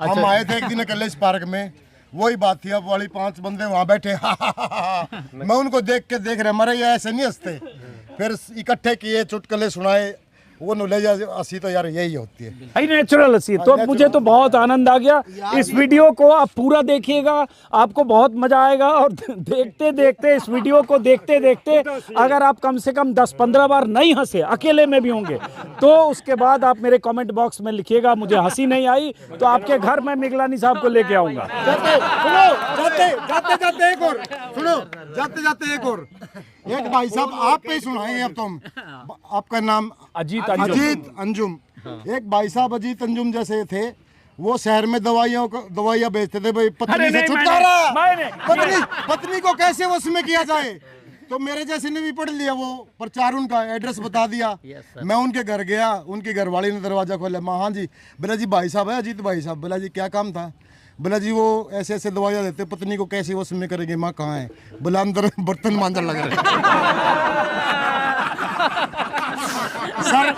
हम आए थे एक दिन अकेले इस पार्क में, वही बात थी, अब वाली 5 बंदे वहाँ बैठे मैं उनको देख रहे, मरे ये ऐसे नहीं हंसते। फिर इकट्ठे किए, चुटकुले सुनाए, वो नॉलेज हंसी तो यार यही होती है, नेचुरल हंसी। तो मुझे तो बहुत आनंद आ गया। इस वीडियो को आप पूरा देखिएगा, आपको बहुत मजा आएगा। और देखते देखते इस वीडियो को देखते देखते अगर आप कम से कम 10-15 बार नहीं हंसे, अकेले में भी होंगे, तो उसके बाद आप मेरे कमेंट बॉक्स में लिखिएगा मुझे हंसी नहीं आई, तो आपके घर में मिगलानी साहब को लेके आऊंगा। जाते एक और एक भाई साहब आप पे ही सुनाएंगे अब तुम। आपका नाम अजीत अंजुम। एक भाई साहब अजीत अंजुम जैसे थे, वो शहर में दवाइयाँ बेचते थे भाई, पत्नी से छुटकारा, पत्नी को कैसे वश में किया जाए। तो मेरे जैसे ने भी पढ़ लिया वो प्रचार, उनका एड्रेस बता दिया। मैं उनके घर गया, उनकी घरवाली ने दरवाजा खोला, माँ हाँ जी। बोला जी भाई साहब है अजीत भाई साहब। बोला जी क्या काम था। बोला जी वो ऐसे ऐसे दवाइयाँ देते, पत्नी को कैसे वश में करेंगे। माँ कहाँ है। बोला अंदर बर्तन मांजन लग रहे। Sir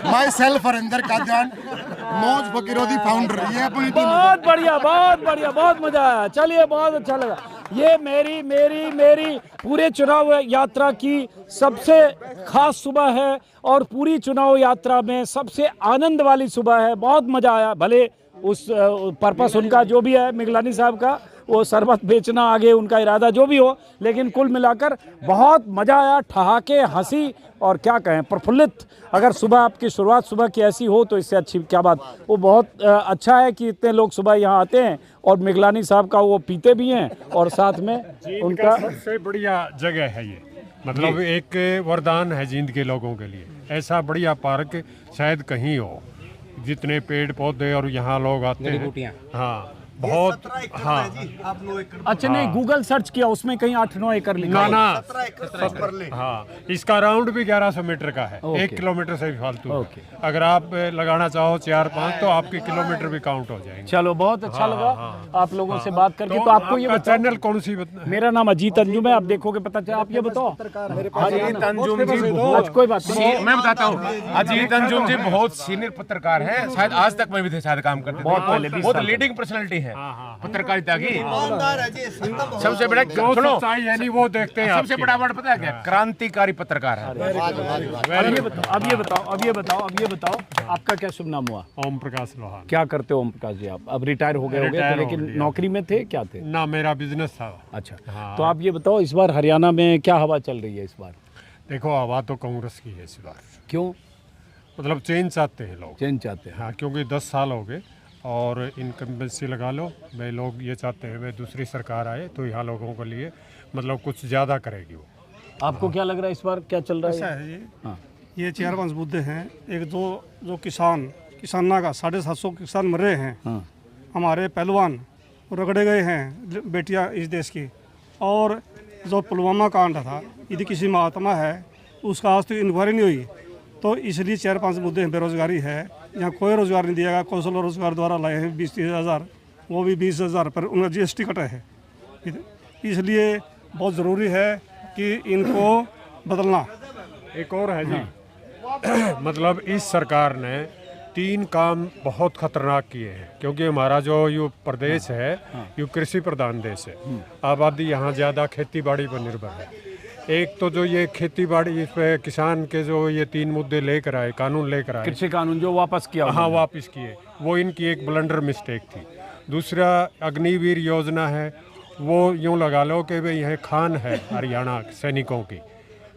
myself Harinder Kadian, मौज फकीरों फाउंडर, ये अपनी बहुत बढ़िया, बहुत मजा आया। चलिए बहुत अच्छा लगा। ये मेरी पूरे चुनाव यात्रा की सबसे खास सुबह है, और पूरी चुनाव यात्रा में सबसे आनंद वाली सुबह है। बहुत मजा आया। भले उस पर्पस उनका जो भी है, मिगलानी साहब का, वो शरबत बेचना आगे उनका इरादा जो भी हो, लेकिन कुल मिलाकर बहुत मज़ा आया। ठहाके, हंसी और क्या कहें, प्रफुल्लित। अगर सुबह आपकी शुरुआत सुबह की ऐसी हो तो इससे अच्छी क्या बात। वो बहुत अच्छा है कि इतने लोग सुबह यहाँ आते हैं, और मिगलानी साहब का वो पीते भी हैं, और साथ में उनका सबसे बढ़िया जगह है ये, मतलब एक वरदान है जींद के लोगों के लिए। ऐसा बढ़िया पार्क शायद कहीं हो, जितने पेड़ पौधे और यहाँ लोग आते हैं। हाँ बहुत, हाँ अच्छा नहीं, गूगल सर्च किया उसमें कहीं 8-9 एकड़ लिखा। ना हाँ, इसका राउंड भी 1100 मीटर का है। 1 किलोमीटर से भी फालतू। अगर आप लगाना चाहो 4-5 तो आपके किलोमीटर भी काउंट हो जाएंगे। चलो बहुत अच्छा लगा आप लोगों से बात करके। तो आपको ये चैनल कौन सी? मेरा नाम अजीत अंजुम है, आप देखोगे पता चला। आप ये बताओ। अजीत अंजुम जी कोई बात नहीं, मैं बताता हूँ। अजीत अंजुम जी बहुत सीनियर पत्रकार हैं, शायद आज तक मैं भी थे शायद काम करते थे, बहुत लीडिंग पर्सनालिटी है। है पत्रकारिता की। सबसे बड़ा जो सुनो, सच्चाई है नहीं वो देखते हैं सबसे बड़ा वर्ड पता है क्या? क्रांतिकारी पत्रकार है। अब ये बताओ आपका क्या शुभ नाम हुआ? ओम प्रकाश लोहान। क्या करते हो ओम प्रकाश जी आप? अब रिटायर हो गए रिटायर तो, लेकिन हो गया। नौकरी में थे, क्या थे? ना मेरा बिजनेस था। अच्छा, हाँ। तो आप ये बताओ इस बार हरियाणा में क्या हवा चल रही है इस बार? देखो हवा तो कांग्रेस की है इस बार। क्यों मतलब चेंज चाहते हैं लोग। चेंज चाहते हैं? हाँ, क्योंकि 10 साल हो गए और इनकम्बेंसी लगा लो, भाई लोग ये चाहते हैं भाई दूसरी सरकार आए तो यहाँ लोगों के लिए मतलब कुछ ज़्यादा करेगी वो। आपको क्या लग रहा है इस बार क्या चल रहा ऐसा है? है जी, हाँ। ये 4-5 मुद्दे हैं। एक जो किसाना का 750 किसान मरे हैं, हाँ। हमारे पहलवान रगड़े गए हैं बेटियां इस देश की, और जो पुलवामा कांड था यदि किसी में आत्मा है उसका आज तक इंक्वायरी नहीं हुई। तो इसलिए 4-5 मुद्दे हैं। बेरोजगारी है, यहाँ कोई रोजगार नहीं दिया गया। कौशल रोजगार द्वारा लाए हैं 20-30 हज़ार, वो भी 20,000 पर उनका GST कटा है। इसलिए बहुत ज़रूरी है कि इनको बदलना। एक और है जी मतलब इस सरकार ने 3 काम बहुत खतरनाक किए हैं, क्योंकि हमारा जो ये प्रदेश है ये कृषि प्रधान देश है। आबादी यहाँ ज़्यादा खेती बाड़ी पर निर्भर है। एक तो जो ये खेती बाड़ी इस पे किसान के जो ये 3 मुद्दे लेकर आए, कानून लेकर आए, कृषि कानून जो वापस किया, हाँ वापस किए, वो इनकी एक ब्लंडर मिस्टेक थी। दूसरा अग्निवीर योजना है, वो यूँ लगा लो कि भाई यह खान है हरियाणा सैनिकों की,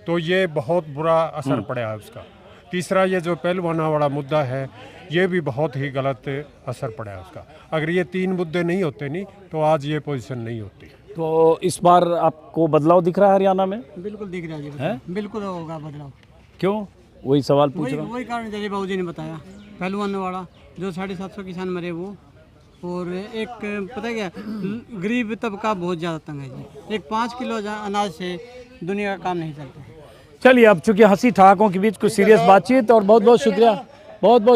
तो ये बहुत बुरा असर पड़ा है उसका। तीसरा ये जो पहलवाना वाला मुद्दा है ये भी बहुत ही गलत असर पड़ा है उसका। अगर ये 3 मुद्दे नहीं होते नहीं तो आज ये पोजीशन नहीं होती। तो इस बार आपको बदलाव दिख रहा है हरियाणा में? बिल्कुल दिख रहा है जी, है? बिल्कुल होगा बदलाव। क्यों? वही सवाल पूछ रहा हूँ। वही कारण जैसे बाबूजी ने बताया, पहलवान वाला जो 750 किसान मरे वो, और एक पता क्या गरीब तबका बहुत ज़्यादा तंग है जी। एक 5 किलो अनाज से दुनिया का काम नहीं चलता। चलिए, अब चूंकि हंसी ठहाकों के बीच कुछ सीरियस बातचीत, और बहुत बहुत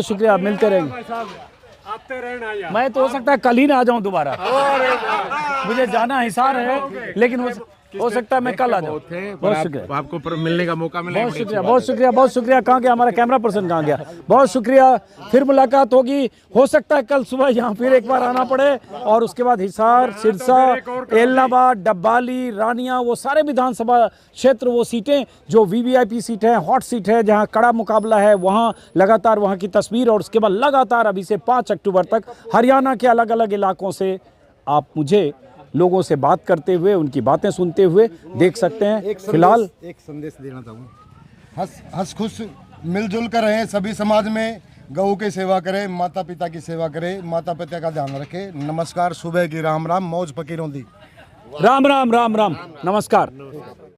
शुक्रिया, मिलते रहेंगे। आते रहना। मैं तो हो सकता है कल ही ना आ जाऊं दोबारा, मुझे जाना हिसार है, लेकिन हो सकता है मैं कल आ जाऊं। बहुत शुक्रिया, आपको मिलने का मौका मिला। बहुत शुक्रिया। कहाँ गया हमारा कैमरा पर्सन? कहाँ गया? बहुत शुक्रिया, फिर मुलाकात होगी। हो सकता है कल सुबह यहाँ फिर एक बार आना पड़े, और उसके बाद हिसार, सिरसा, एलनाबाद, डब्बाली, रानिया, वो सारे विधानसभा क्षेत्र, वो सीटें जो VVIP सीट है, हॉट सीट है, जहाँ कड़ा मुकाबला है, वहाँ लगातार वहाँ की तस्वीर, और उसके बाद लगातार अभी से 5 अक्टूबर तक हरियाणा के अलग अलग इलाकों से आप मुझे लोगों से बात करते हुए, उनकी बातें सुनते हुए देख सकते हैं। फिलहाल एक संदेश देना चाहूँगा, हंस खुश मिलजुल कर रहें सभी समाज में, गऊ की सेवा करें, माता पिता की सेवा करें, माता पिता का ध्यान रखें। नमस्कार, सुबह की राम राम, मौज फकीरों दी। राम राम, नमस्कार।